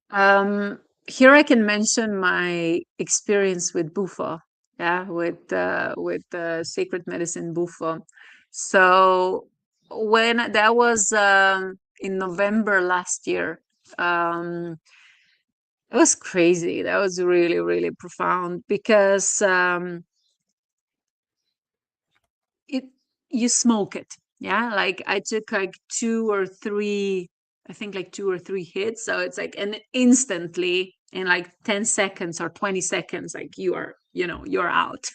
B: Um, Here I can mention my experience with Bufo, yeah, with sacred medicine Bufo. So when that was in November last year, um, it was crazy. That was really, really profound, because it you smoke it, yeah. Like I took like 2 or 3, I think like 2 or 3 hits. So it's like, and instantly in like 10 seconds or 20 seconds, like you're out.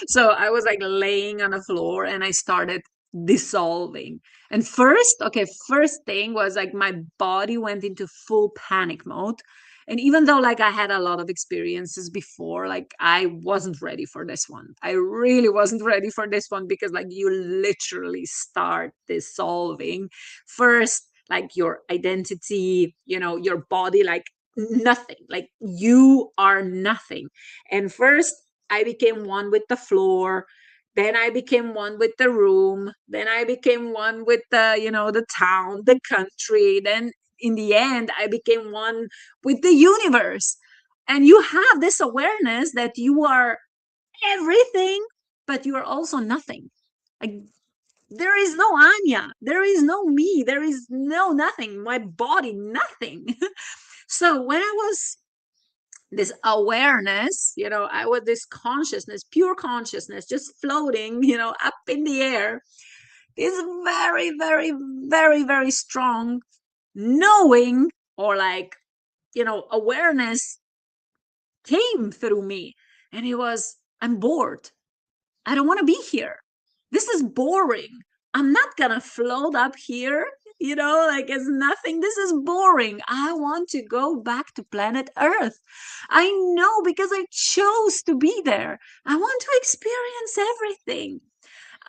B: So I was like laying on the floor and I started dissolving. And first thing was like my body went into full panic mode. And even though like I had a lot of experiences before, like I wasn't ready for this one. I really wasn't ready for this one, because like you literally start dissolving first, like your identity, your body, like nothing, like you are nothing. And first I became one with the floor, then I became one with the room, then I became one with the town, the country, then in the end I became one with the universe. And you have this awareness that you are everything, but you are also nothing. Like there is no Anya, there is no me, there is no nothing, my body, nothing. So when I was this awareness, I was this consciousness, pure consciousness, just floating, up in the air, this very, very, very, very strong knowing, or like, awareness came through me. And it was, I'm bored. I don't want to be here. This is boring. I'm not gonna float up here, like it's nothing. This is boring. I want to go back to planet Earth. I know, because I chose to be there. I want to experience everything.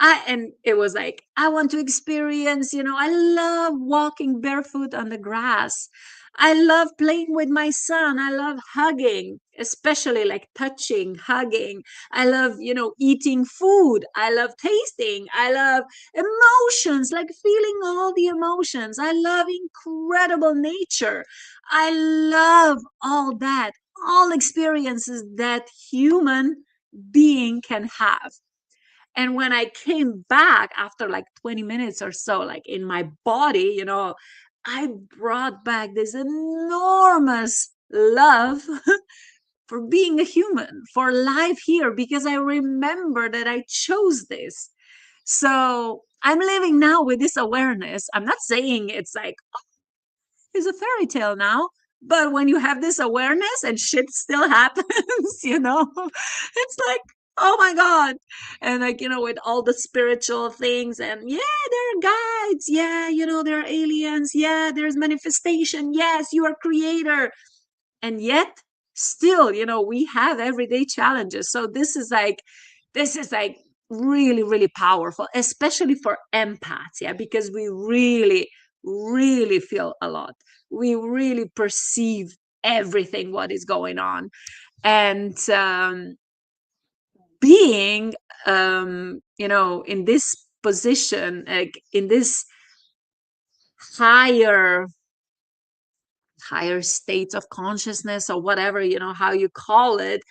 B: And it was like, I want to experience, I love walking barefoot on the grass. I love playing with my son. I love hugging, especially like touching, hugging. I love, eating food. I love tasting. I love emotions, like feeling all the emotions. I love incredible nature. I love all that, all experiences that human being can have. And when I came back after like 20 minutes or so, like in my body, I brought back this enormous love for being a human, for life here, because I remember that I chose this. So I'm living now with this awareness. I'm not saying it's like, it's a fairy tale now. But when you have this awareness and shit still happens, it's like, oh my God. And like, with all the spiritual things, and yeah, there are guides. Yeah, there are aliens. Yeah, there's manifestation. Yes, you are creator. And yet, still, we have everyday challenges. So this is like really, really powerful, especially for empaths. Yeah, because we really, really feel a lot. We really perceive everything what is going on. And being in this position, like in this higher higher states of consciousness, or whatever, how you call it,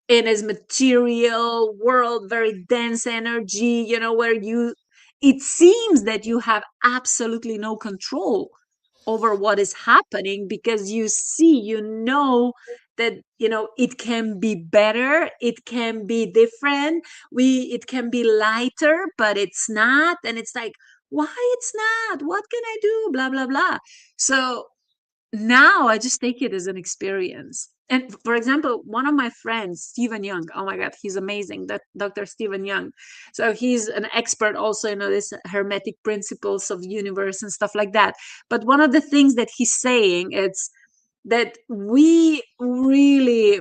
B: in his material world, very dense energy, where it seems that you have absolutely no control over what is happening, because you see, that it can be better, it can be different, it can be lighter, but it's not. And it's like, why it's not? What can I do? Blah blah blah. So now I just take it as an experience. And for example, one of my friends, Stephen Young, oh my God, he's amazing. That Dr. Stephen Young. So he's an expert also in this hermetic principles of universe and stuff like that. But one of the things that he's saying is that we really,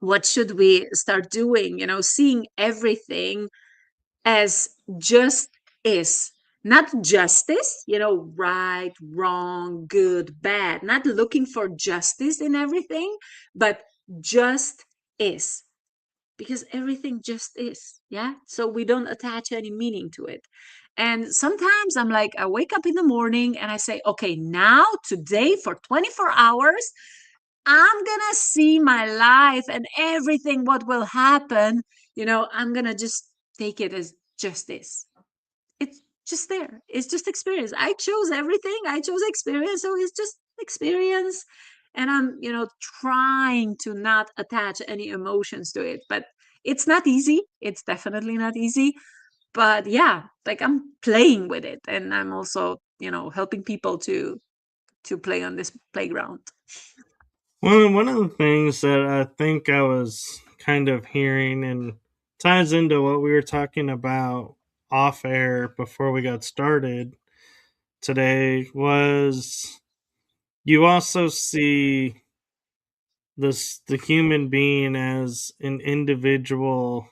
B: what should we start doing? Seeing everything as just is, not justice, right, wrong, good, bad, not looking for justice in everything, but just is, because everything just is. Yeah, so we don't attach any meaning to it. And sometimes I'm like, I wake up in the morning and I say, okay, now today for 24 hours I'm gonna see my life and everything what will happen. I'm gonna just take it as just this. It's just there. It's just experience. I chose everything. I chose experience. So it's just experience. And I'm, trying to not attach any emotions to it. But it's not easy. It's definitely not easy. But yeah, like I'm playing with it. And I'm also, helping people to play on this playground.
A: One of the things that I think I was kind of hearing and ties into what we were talking about off air before we got started today was you also see the human being as an individual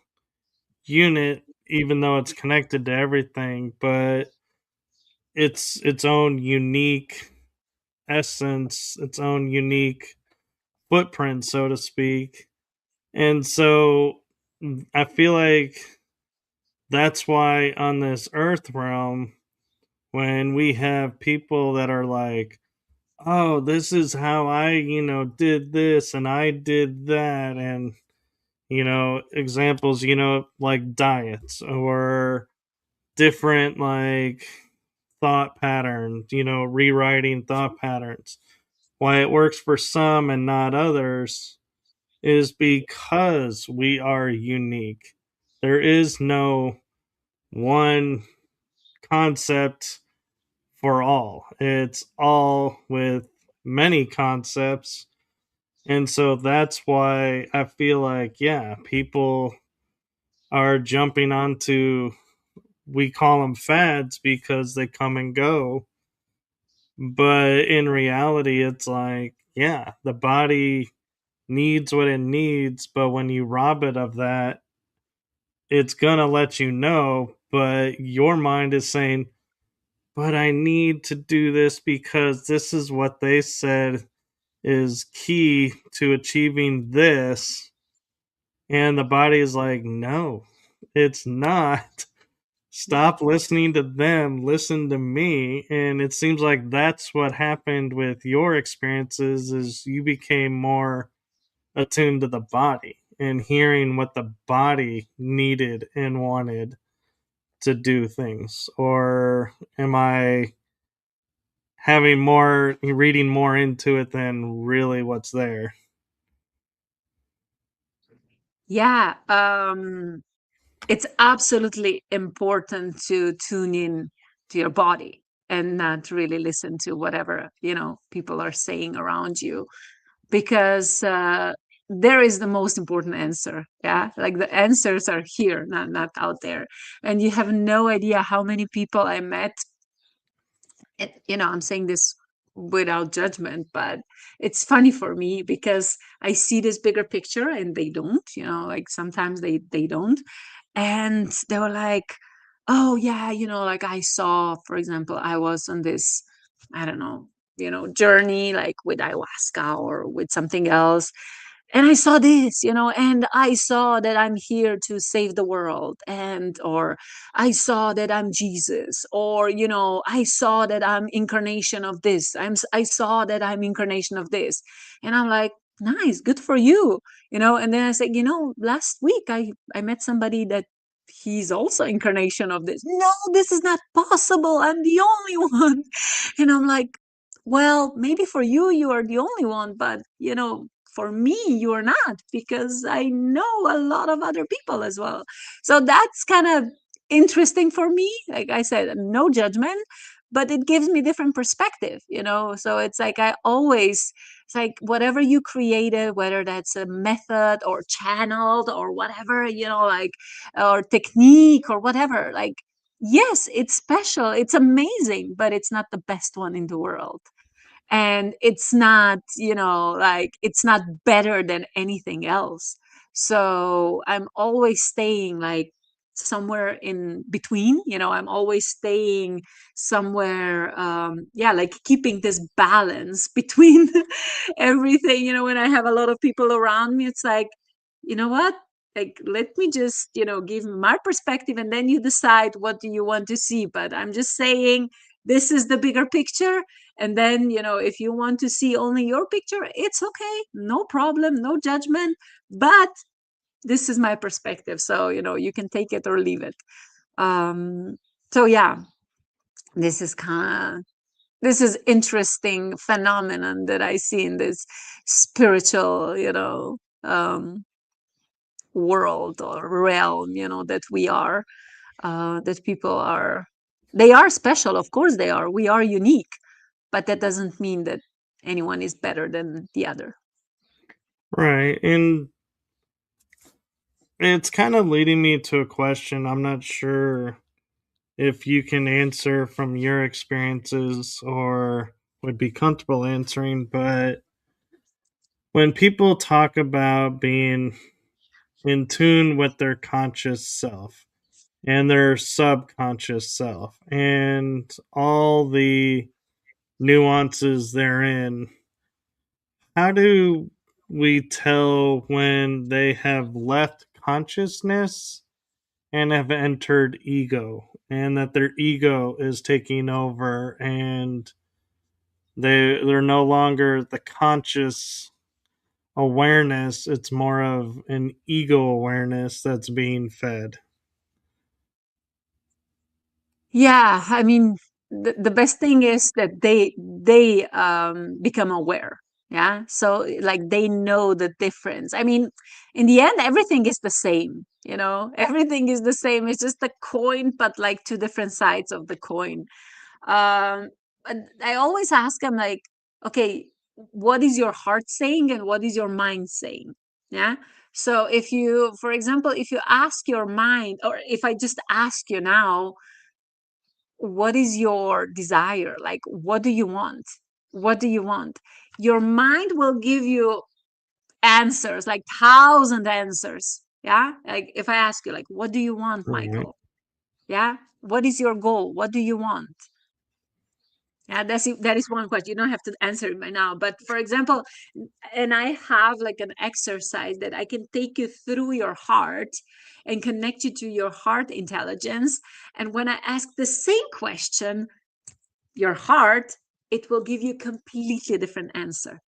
A: unit, even though it's connected to everything, but its own unique essence, its own unique footprint, so to speak. And so I feel like that's why on this earth realm, when we have people that are like, oh, this is how I, did this and I did that, and, examples, like diets or different, like, thought patterns, rewriting thought patterns. Why it works for some and not others is because we are unique. There is no one concept for all. It's all with many concepts. And so that's why I feel like, yeah, people are jumping onto we call them fads because they come and go. But in reality, it's like, yeah, the body needs what it needs, but when you rob it of that, it's gonna let you know. But your mind is saying, but I need to do this because this is what they said is key to achieving this. And the body is like, no, it's not. Stop listening to them, listen to me. And it seems like that's what happened with your experiences is you became more attuned to the body and hearing what the body needed and wanted to do things. Or am I having more reading more into it than really what's there?
B: Yeah, it's absolutely important to tune in to your body and not really listen to whatever, people are saying around you, because there is the most important answer. Yeah, like the answers are here, not out there. And you have no idea how many people I met. And, I'm saying this without judgment, but it's funny for me because I see this bigger picture and they don't, like sometimes they don't. And they were like, oh yeah, like I saw, for example, I was on this, I don't know, journey like with ayahuasca or with something else, and I saw this, and I saw that I'm here to save the world, and or I saw that I'm Jesus, or I saw that I'm incarnation of this, I saw that I'm incarnation of this. And I'm like, nice, good for you. And then I said, last week I met somebody that he's also incarnation of this. No, this is not possible, I'm the only one. And I'm like, well, maybe for you, you are the only one, but for me, you are not, because I know a lot of other people as well. So that's kind of interesting for me. Like I said, no judgment, but it gives me different perspective, So it's like it's like whatever you created, whether that's a method or channeled or whatever, like, or technique or whatever, like, yes, it's special, it's amazing, but it's not the best one in the world. And it's not, like, it's not better than anything else. So I'm always staying like somewhere in between, I'm always staying somewhere, yeah, like keeping this balance between everything. When I have a lot of people around me, it's like, what, like, let me just, give my perspective, and then you decide what do you want to see. But I'm just saying, this is the bigger picture. And then, if you want to see only your picture, it's okay, no problem, no judgment. But this is my perspective, so you can take it or leave it. um so yeah, this is kind of, this is interesting phenomenon that I see in this spiritual, world or realm, that we are, that people are, they are special, of course they are, we are unique, but that doesn't mean that anyone is better than the other.
A: Right. And it's kind of leading me to a question I'm not sure if you can answer from your experiences or would be comfortable answering, but when people talk about being in tune with their conscious self and their subconscious self and all the nuances therein, how do we tell when they have left consciousness and have entered ego and that their ego is taking over and they're no longer the conscious awareness, it's more of an ego awareness that's being fed?
B: Yeah, I mean, the best thing is that they become aware. Yeah, so like they know the difference. I mean, in the end, everything is the same. Everything is the same. It's just a coin, but like two different sides of the coin. But I always ask them, like, okay, what is your heart saying and what is your mind saying? Yeah. So if you, for example, if you ask your mind, or if I just ask you now, what is your desire? Like, what do you want? What do you want? Your mind will give you answers, like 1,000 answers. Yeah. Like if I ask you, like, what do you want,
A: Right.
B: Michael? Yeah. What is your goal? What do you want? Yeah, that is one question. You don't have to answer it by now. But for example, and I have like an exercise that I can take you through your heart and connect you to your heart intelligence. And when I ask the same question, your heart, it will give you a completely different answer.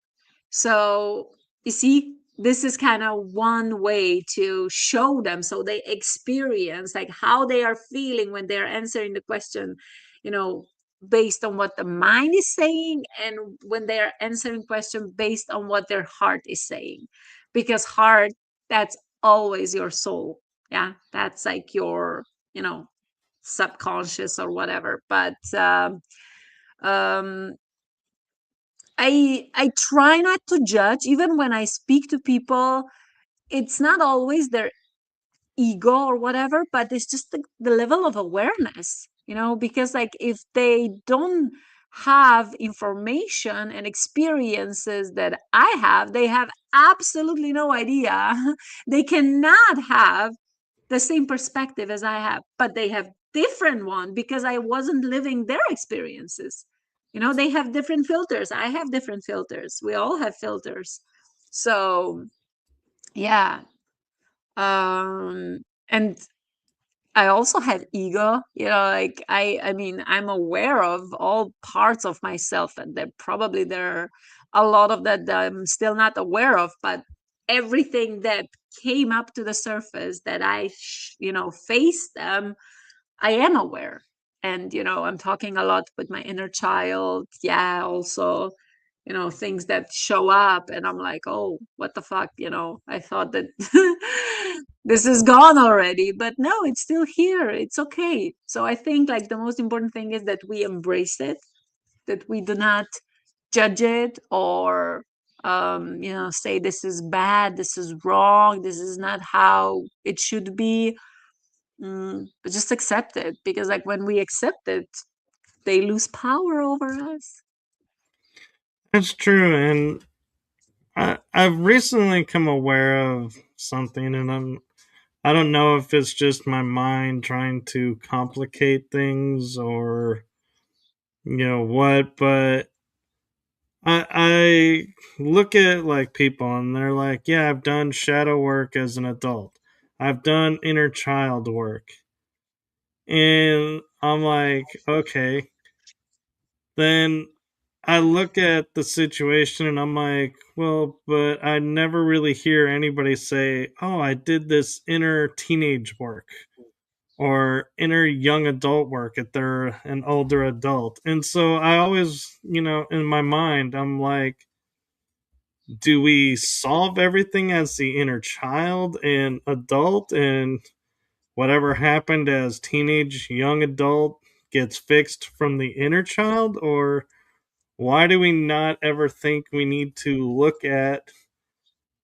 B: So you see, this is kind of one way to show them so they experience like how they are feeling when they're answering the question, you know, based on what the mind is saying, and when they're answering question based on what their heart is saying. Because heart, that's always your soul. Yeah, that's like your, you know, subconscious or whatever. But um I try not to judge even when I speak to people. It's not always their ego or whatever, but it's just the level of awareness, you know, because like if they don't have information and experiences that I have, they have absolutely no idea. They cannot have the same perspective as I have, but they have different one because I wasn't living their experiences. You know, they have different filters. I have different filters. We all have filters. So yeah. And I also have ego, you know, like I mean, I'm aware of all parts of myself, and there are a lot of that I'm still not aware of, but everything that came up to the surface that you know, faced them, I am aware. And, you know, I'm talking a lot with my inner child. Yeah, also, you know, things that show up and I'm like, oh, what the fuck, you know, I thought that this is gone already, but no, it's still here. It's okay. So I think like the most important thing is that we embrace it, that we do not judge it or you know, say this is bad, this is wrong, this is not how it should be. But just accept it, because like when we accept it, they lose power over us.
A: That's true. And I've recently come aware of something, and I don't know if it's just my mind trying to complicate things or what, but I look at like people and they're like, yeah, I've done shadow work as an adult. I've done inner child work. And I'm like, okay. Then I look at the situation and I'm like, well, but I never really hear anybody say, oh, I did this inner teenage work or inner young adult work if they're an older adult. And so I always, in my mind, I'm like, do we solve everything as the inner child and adult, and whatever happened as teenage young adult gets fixed from the inner child? Or why do we not ever think we need to look at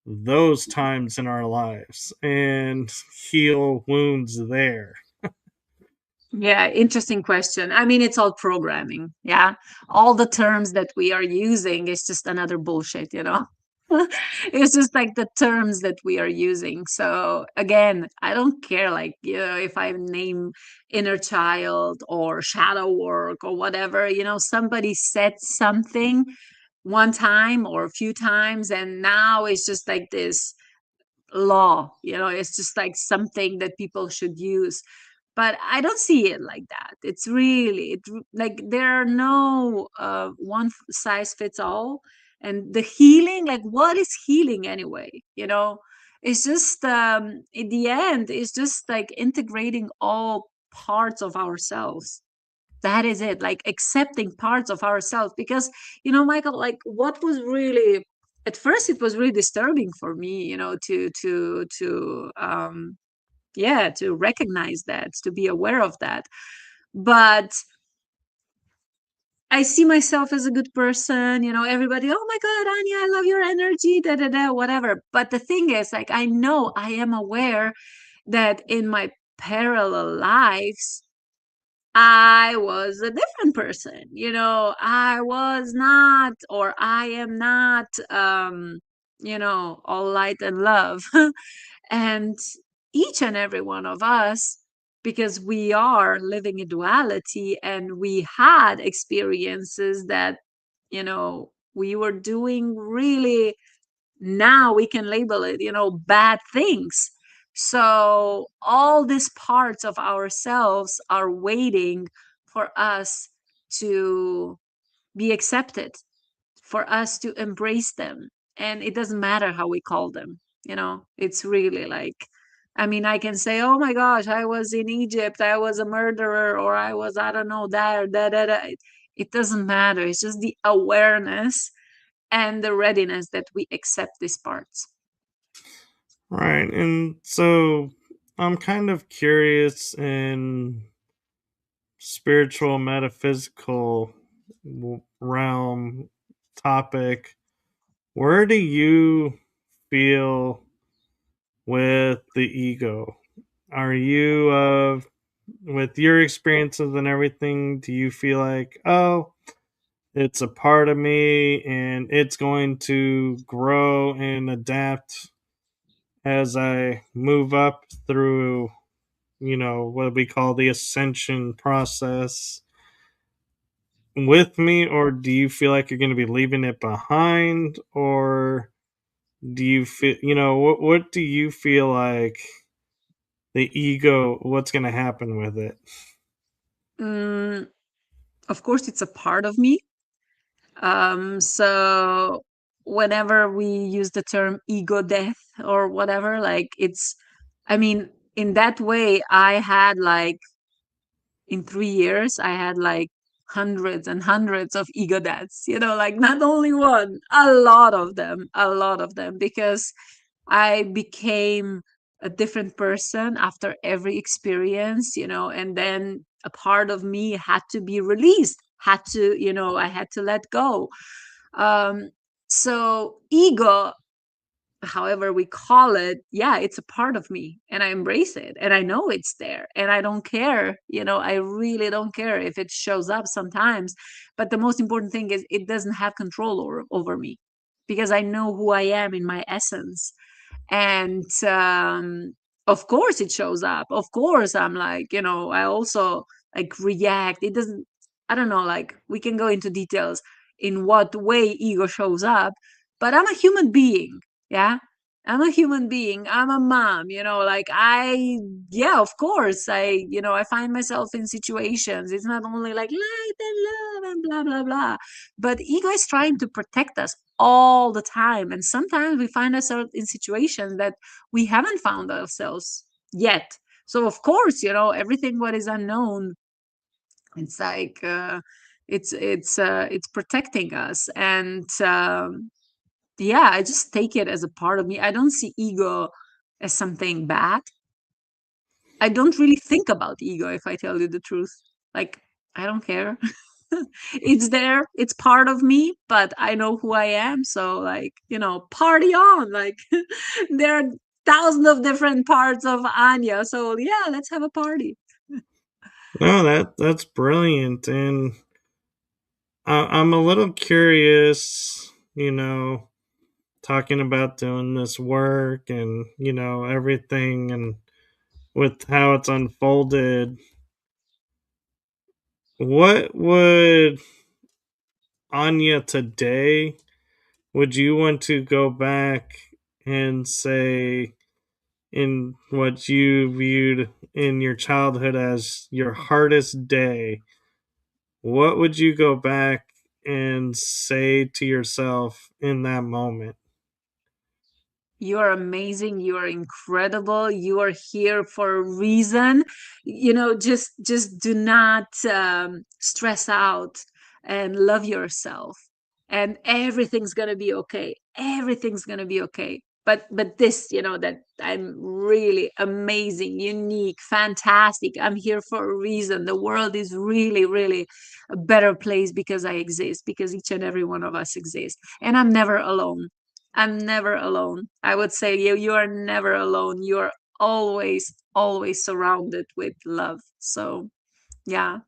A: those times in our lives and heal wounds there?
B: Yeah, interesting question. I mean, it's all programming. Yeah. All the terms that we are using is just another bullshit, you know? It's just like the terms that we are using. So again, I don't care, like, you know, if I name inner child or shadow work or whatever, you know, somebody said something one time or a few times, and now it's just like this law, you know, it's just like something that people should use. But I don't see it like that. It's really like there are no one size fits all. And the healing, like what is healing anyway, you know? It's just in the end, it's just like integrating all parts of ourselves. That is it, like accepting parts of ourselves. Because, you know, Michael, like what was really, at first it was really disturbing for me, you know, to yeah, to recognize that, to be aware of that. But I see myself as a good person, everybody, oh my God, Anya, I love your energy, da da da, whatever. But the thing is, like, I know, I am aware that in my parallel lives, I was a different person. I was not, or I am not, all light and love. And each and every one of us, because we are living in duality and we had experiences that, we were doing really, now we can label it, bad things. So all these parts of ourselves are waiting for us to be accepted, for us to embrace them. And it doesn't matter how we call them, it's really like, I mean, I can say, oh my gosh, I was in Egypt, I was a murderer, or I was, I don't know, that, that. It doesn't matter. It's just the awareness and the readiness that we accept these parts.
A: Right. And so I'm kind of curious in spiritual metaphysical realm topic, where do you feel with the ego? Are you with your experiences and everything, do you feel like, oh, it's a part of me and it's going to grow and adapt as I move up through, what we call the ascension process with me? Or do you feel like you're going to be leaving it behind? Or do you feel, what do you feel like the ego, what's going to happen with it?
B: Mm, of course, it's a part of me. So whenever we use the term ego death or whatever, like I mean, in that way, I had like, in 3 years, I had like hundreds and hundreds of ego deaths, like not only one, a lot of them, because I became a different person after every experience, and then a part of me had to be released, I had to let go. Um, so ego, however we call it, yeah, it's a part of me and I embrace it and I know it's there and I don't care, I really don't care if it shows up sometimes. But the most important thing is it doesn't have control over me, because I know who I am in my essence. And of course it shows up, of course I'm like, I also like react. It doesn't, I don't know, like we can go into details in what way ego shows up, but I'm a human being. Yeah, I'm a human being, I'm a mom, like yeah, of course I find myself in situations. It's not only like light and love and blah blah blah, but ego is trying to protect us all the time. And sometimes we find ourselves in situations that we haven't found ourselves yet. So of course, everything what is unknown, it's like it's protecting us. And yeah, I just take it as a part of me. I don't see ego as something bad. I don't really think about ego, if I tell you the truth. Like, I don't care. It's there, it's part of me, but I know who I am. So, like, party on. Like, there are thousands of different parts of Anya. So, yeah, let's have a party.
A: No, that's brilliant. And I'm a little curious, talking about doing this work and, everything and with how it's unfolded. What would Anya today, would you want to go back and say, in what you viewed in your childhood as your hardest day, what would you go back and say to yourself in that moment?
B: You are amazing. You are incredible. You are here for a reason. Just do not stress out and love yourself. And everything's gonna be okay. Everything's gonna be okay. but this, that I'm really amazing, unique, fantastic. I'm here for a reason. The world is really, really a better place because I exist, because each and every one of us exist. And I'm never alone. I'm never alone. I would say you are never alone. You're always, always surrounded with love. So yeah,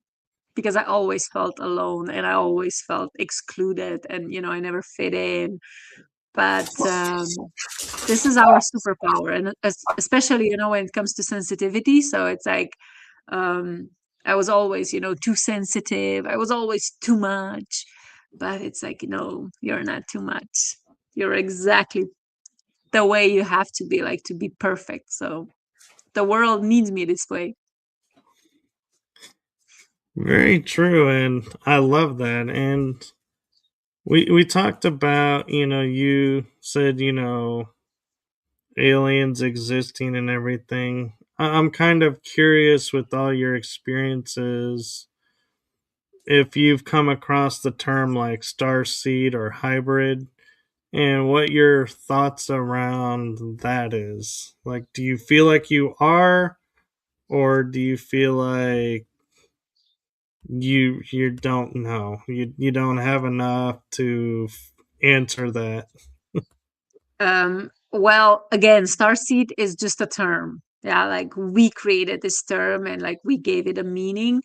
B: because I always felt alone and I always felt excluded, and I never fit in. But this is our superpower, and especially when it comes to sensitivity. So it's like, um I was always too sensitive. I was always too much. But it's like, no, you're not too much. You're exactly the way you have to be, like, to be perfect. So the world needs me this way.
A: Very true, and I love that. And we talked about, you said, aliens existing and everything. I'm kind of curious with all your experiences if you've come across the term like star seed or hybrid, and what your thoughts around that is. Like, do you feel like you are, or do you feel like you don't know, you don't have enough to answer that?
B: Well, again, starseed is just a term. Yeah, like, we created this term and, like, we gave it a meaning.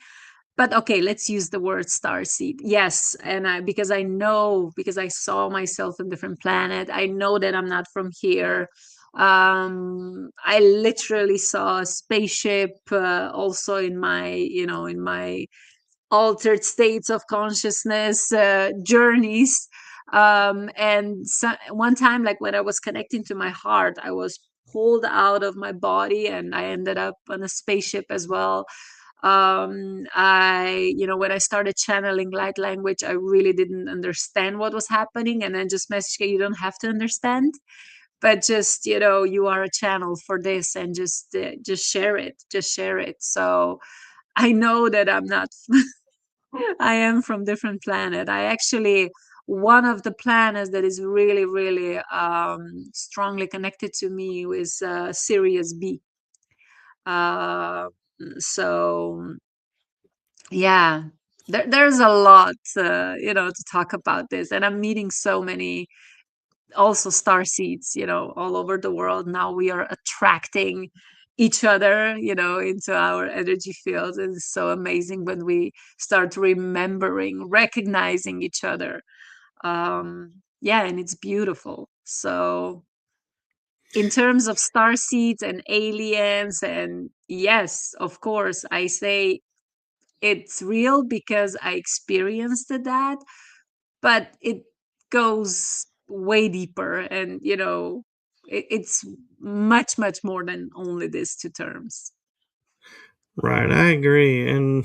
B: But okay, let's use the word starseed. Yes, and because I know, because I saw myself in different planet. I know that I'm not from here. I literally saw a spaceship, also in my, in my altered states of consciousness, journeys. And so, one time, like, when I was connecting to my heart, I was pulled out of my body and I ended up on a spaceship as well. I When I started channeling light language, I really didn't understand what was happening, and then just message, "Okay, you don't have to understand, but just, you are a channel for this, and just share it, just share it." So I know that I'm not I am from different planet. I actually, one of the planets that is really, really strongly connected to me is Sirius B. Uh, so yeah, there's a lot, to talk about this, and I'm meeting so many also star seeds, all over the world. Now we are attracting each other, into our energy fields. It's so amazing when we start remembering, recognizing each other. Yeah, and it's beautiful. So in terms of star seeds and aliens, and yes, of course, I say it's real because I experienced that, but it goes way deeper, and it's much, much more than only these two terms.
A: Right, I agree. And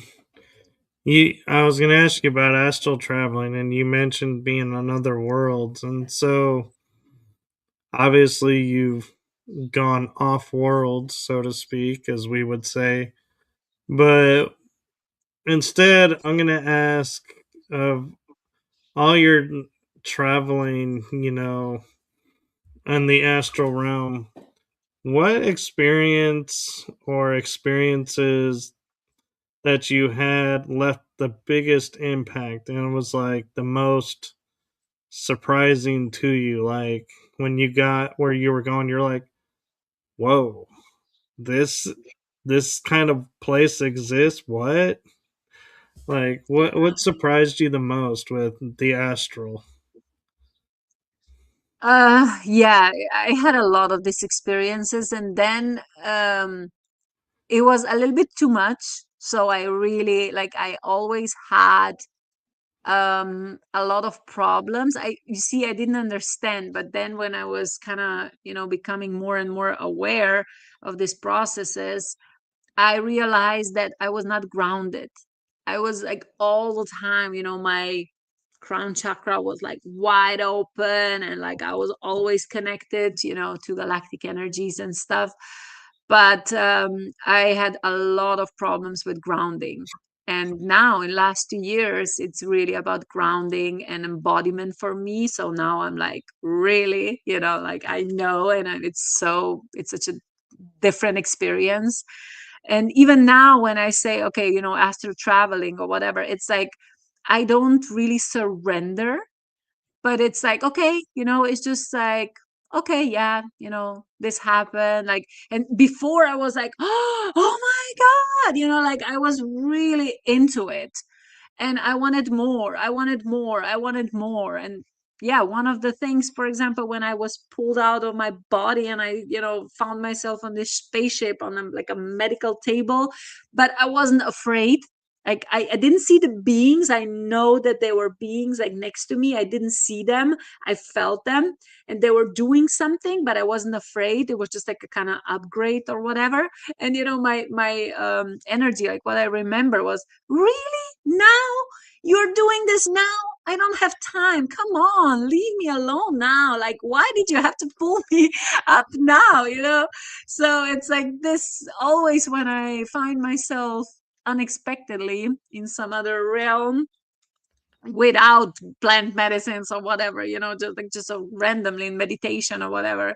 A: I was going to ask you about astral traveling, and you mentioned being on other worlds, and so obviously you've gone off world, so to speak, as we would say. But instead, I'm going to ask, of all your traveling, in the astral realm, what experience or experiences that you had left the biggest impact and was like the most surprising to you? Like, when you got where you were going, you're like, whoa, this this kind of place exists? What? Like, what surprised you the most with the astral?
B: Yeah, I had a lot of these experiences, and then it was a little bit too much. So I really, like, I always had a lot of problems. You see, I didn't understand, but then when I was kind of, becoming more and more aware of these processes, I realized that I was not grounded. I was like, all the time, my crown chakra was like wide open, and like I was always connected, to galactic energies and stuff. But I had a lot of problems with grounding. And now in last 2 years, it's really about grounding and embodiment for me. So now I'm like, really, like I know, and it's such a different experience. And even now when I say, okay, after traveling or whatever, it's like I don't really surrender, but it's like, okay, it's just like, okay, yeah, this happened. Like, and before I was like, oh my God, like I was really into it, and I wanted more. I wanted more. I wanted more. And yeah, one of the things, for example, when I was pulled out of my body and I, found myself on this spaceship on like a medical table, but I wasn't afraid. Like I didn't see the beings. I know that there were beings like next to me. I didn't see them. I felt them, and they were doing something, but I wasn't afraid. It was just like a kind of upgrade or whatever. And my energy, like what I remember was, really, now you're doing this now? I don't have time. Come on, leave me alone now. Like, why did you have to pull me up now? So it's like this always when I find myself unexpectedly in some other realm without plant medicines or whatever, just so randomly in meditation or whatever.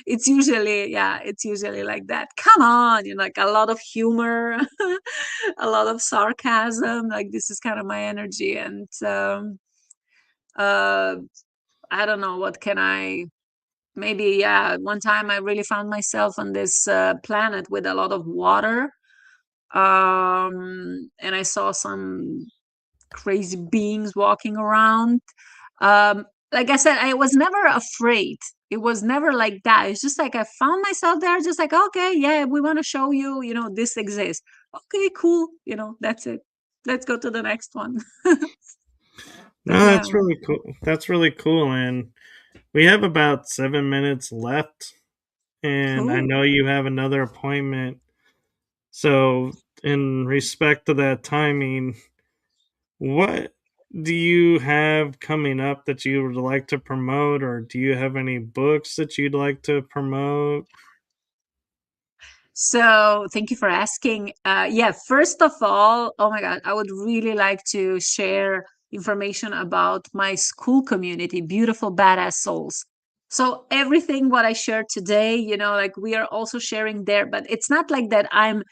B: It's usually like that. Come on, like a lot of humor, a lot of sarcasm. Like this is kind of my energy. And uh I don't know, what can I maybe, yeah, one time I really found myself on this planet with a lot of water, and I saw some crazy beings walking around. Like I said, I was never afraid. It was never like that. It's just like I found myself there, just like, okay, yeah, we want to show you, this exists. Okay, cool. That's it. Let's go to the next one.
A: No,
B: But yeah,
A: that's really cool. That's really cool. And we have about 7 minutes left. And I
B: cool.
A: know you have another appointment. So, in respect to that timing, what do you have coming up that you would like to promote, or do you have any books that you'd like to promote?
B: So thank you for asking. Yeah, first of all, oh my God, I would really like to share information about my school community, Beautiful Badass Souls. So everything what I shared today, like we are also sharing there, but it's not like that I'm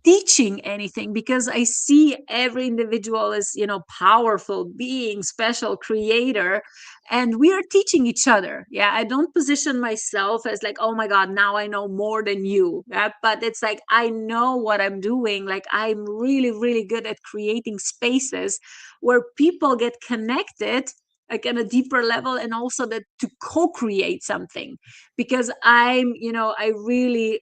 B: teaching anything, because I see every individual is, powerful being, special creator, and we are teaching each other. Yeah, I don't position myself as like, oh my God, now I know more than you. Yeah? But it's like I know what I'm doing. Like I'm really, really good at creating spaces where people get connected, like on a deeper level, and also that to co-create something, because I really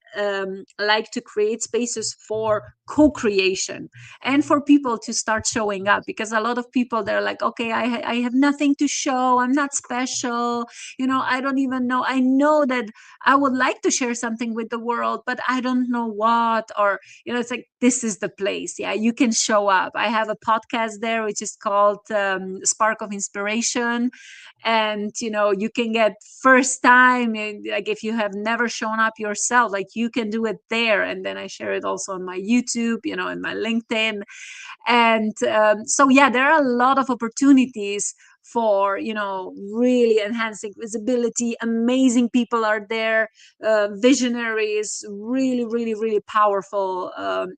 B: like to create spaces for co-creation and for people to start showing up, because a lot of people, they're like, okay, I have nothing to show, I'm not special, I don't even know, I know that I would like to share something with the world, but I don't know what. Or it's like, this is the place. Yeah, you can show up. I have a podcast there which is called Spark of Inspiration, and you can get first time, like if you have never shown up yourself, like you can do it there. And then I share it also on my YouTube, and my LinkedIn. And so yeah, there are a lot of opportunities for really enhancing visibility. Amazing people are there, visionaries, really, really, really powerful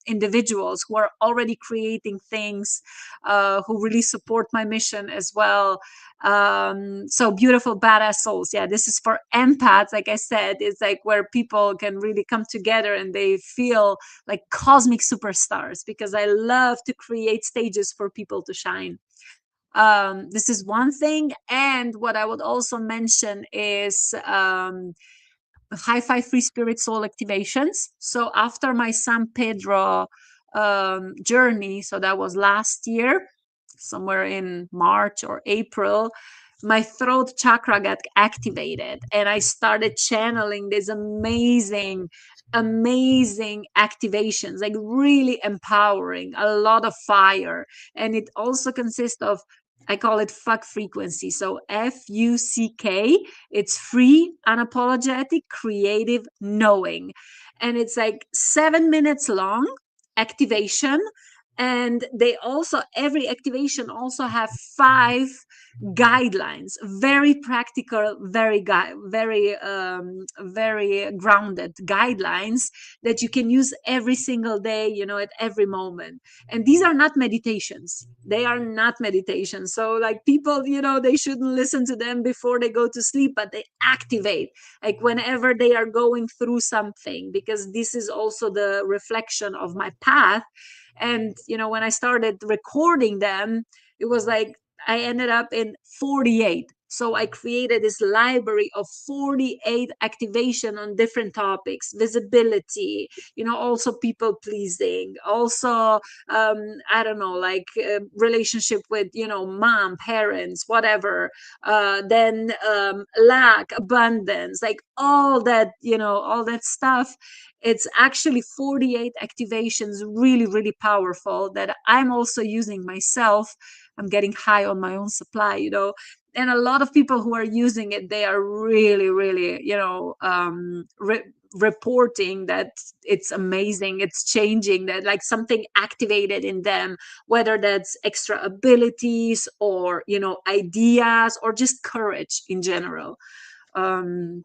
B: individuals who are already creating things, who really support my mission as well. So Beautiful Badass Souls, yeah, this is for empaths. Like I said, it's like where people can really come together and they feel like cosmic superstars, because I love to create stages for people to shine. This is one thing. And what I would also mention is high five free spirit soul activations. So after my San Pedro journey, so that was last year, somewhere in March or April, my throat chakra got activated and I started channeling these amazing activations, like really empowering, a lot of fire. And it also consists of, I call it fuck frequency. So FUCK, it's free, unapologetic, creative knowing. And it's like 7 minutes long activation. And they also, every activation also have 5 guidelines, very practical, very grounded guidelines that you can use every single day, at every moment. And these are not meditations. They are not meditations. So like people, they shouldn't listen to them before they go to sleep, but they activate like whenever they are going through something, because this is also the reflection of my path. And when I started recording them, it was like I ended up in 48. So I created this library of 48 activation on different topics: visibility, also people pleasing, also I don't know, like relationship with mom, parents, whatever, then lack, abundance, like all that, all that stuff. It's actually 48 activations, really, really powerful, that I'm also using myself. I'm getting high on my own supply, and a lot of people who are using it, they are really, really, reporting that it's amazing, it's changing, that like something activated in them, whether that's extra abilities or ideas or just courage in general.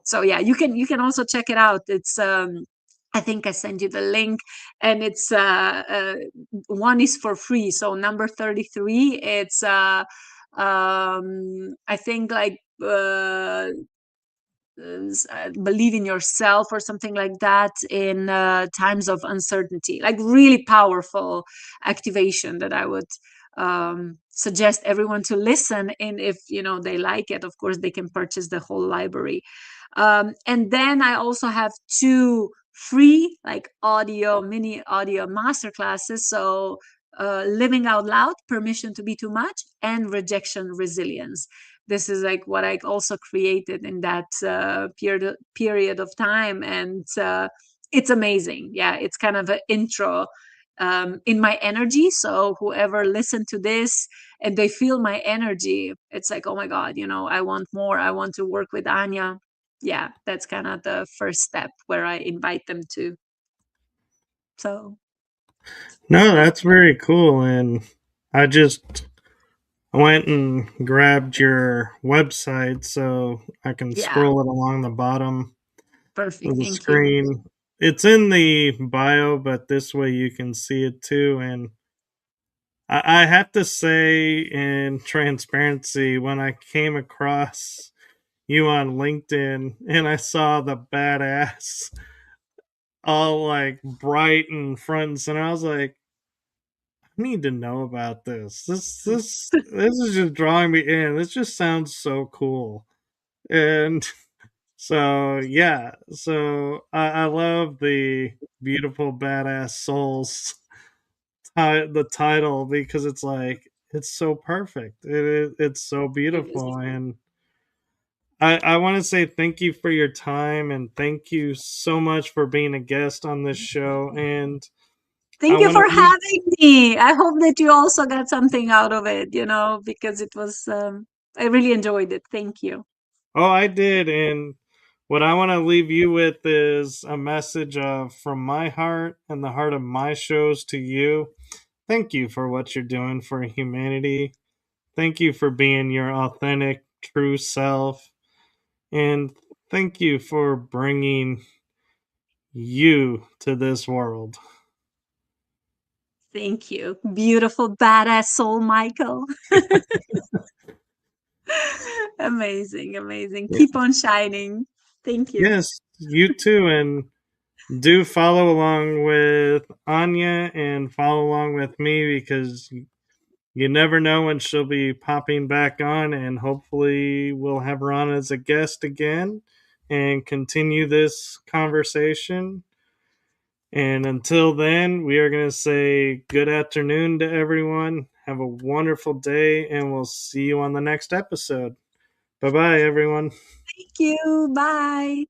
B: So yeah, you can also check it out. It's I think I sent you the link, and it's one is for free. So number 33, it's I think like believe in yourself or something like that in times of uncertainty, like really powerful activation that I would suggest everyone to listen. And if they like it, of course they can purchase the whole library. And then I also have 2 free like mini audio master classes. So living out loud, permission to be too much, and rejection resilience. This is like what I also created in that period of time. And it's amazing. Yeah, it's kind of an intro in my energy. So whoever listened to this and they feel my energy, it's like, oh my God, I want more. I want to work with Anja. Yeah, that's kind of the first step where I invite them to. So
A: No, that's very cool. And I just went and grabbed your website so I can
B: yeah,
A: scroll it along the bottom of
B: perfect.
A: the
B: Thank you.
A: screen. It's in the bio, but this way you can see it too. And I have to say, in transparency, when I came across you on LinkedIn and I saw the badass all like bright and front and center, I was like, I need to know about this. This is just drawing me in. This just sounds so cool. And so yeah, so I love the beautiful badass souls the title, because it's like it's so perfect. It's so
B: It is.
A: beautiful. And I want to say thank you for your time, and thank you so much for being a guest on this show. And I
B: Thank you
A: want
B: for
A: to leave.
B: having me. I hope that you also got something out of it, because it was, I really enjoyed it. Thank you.
A: Oh, I did. And what I want to leave you with is a message of from my heart and the heart of my shows to you. Thank you for what you're doing for humanity. Thank you for being your authentic, true self. And thank you for bringing you to this world.
B: Thank you. Beautiful, badass soul, Michael. Amazing, amazing.
A: Yeah.
B: Keep on shining. Thank you.
A: Yes, you too. And do follow along with Anya and follow along with me, because you never know when she'll be popping back on. And hopefully, we'll have her on as a guest again and continue this conversation. And until then, we are going to say good afternoon to everyone. Have a wonderful day, and we'll see you on the next episode. Bye bye, everyone.
B: Thank you. Bye.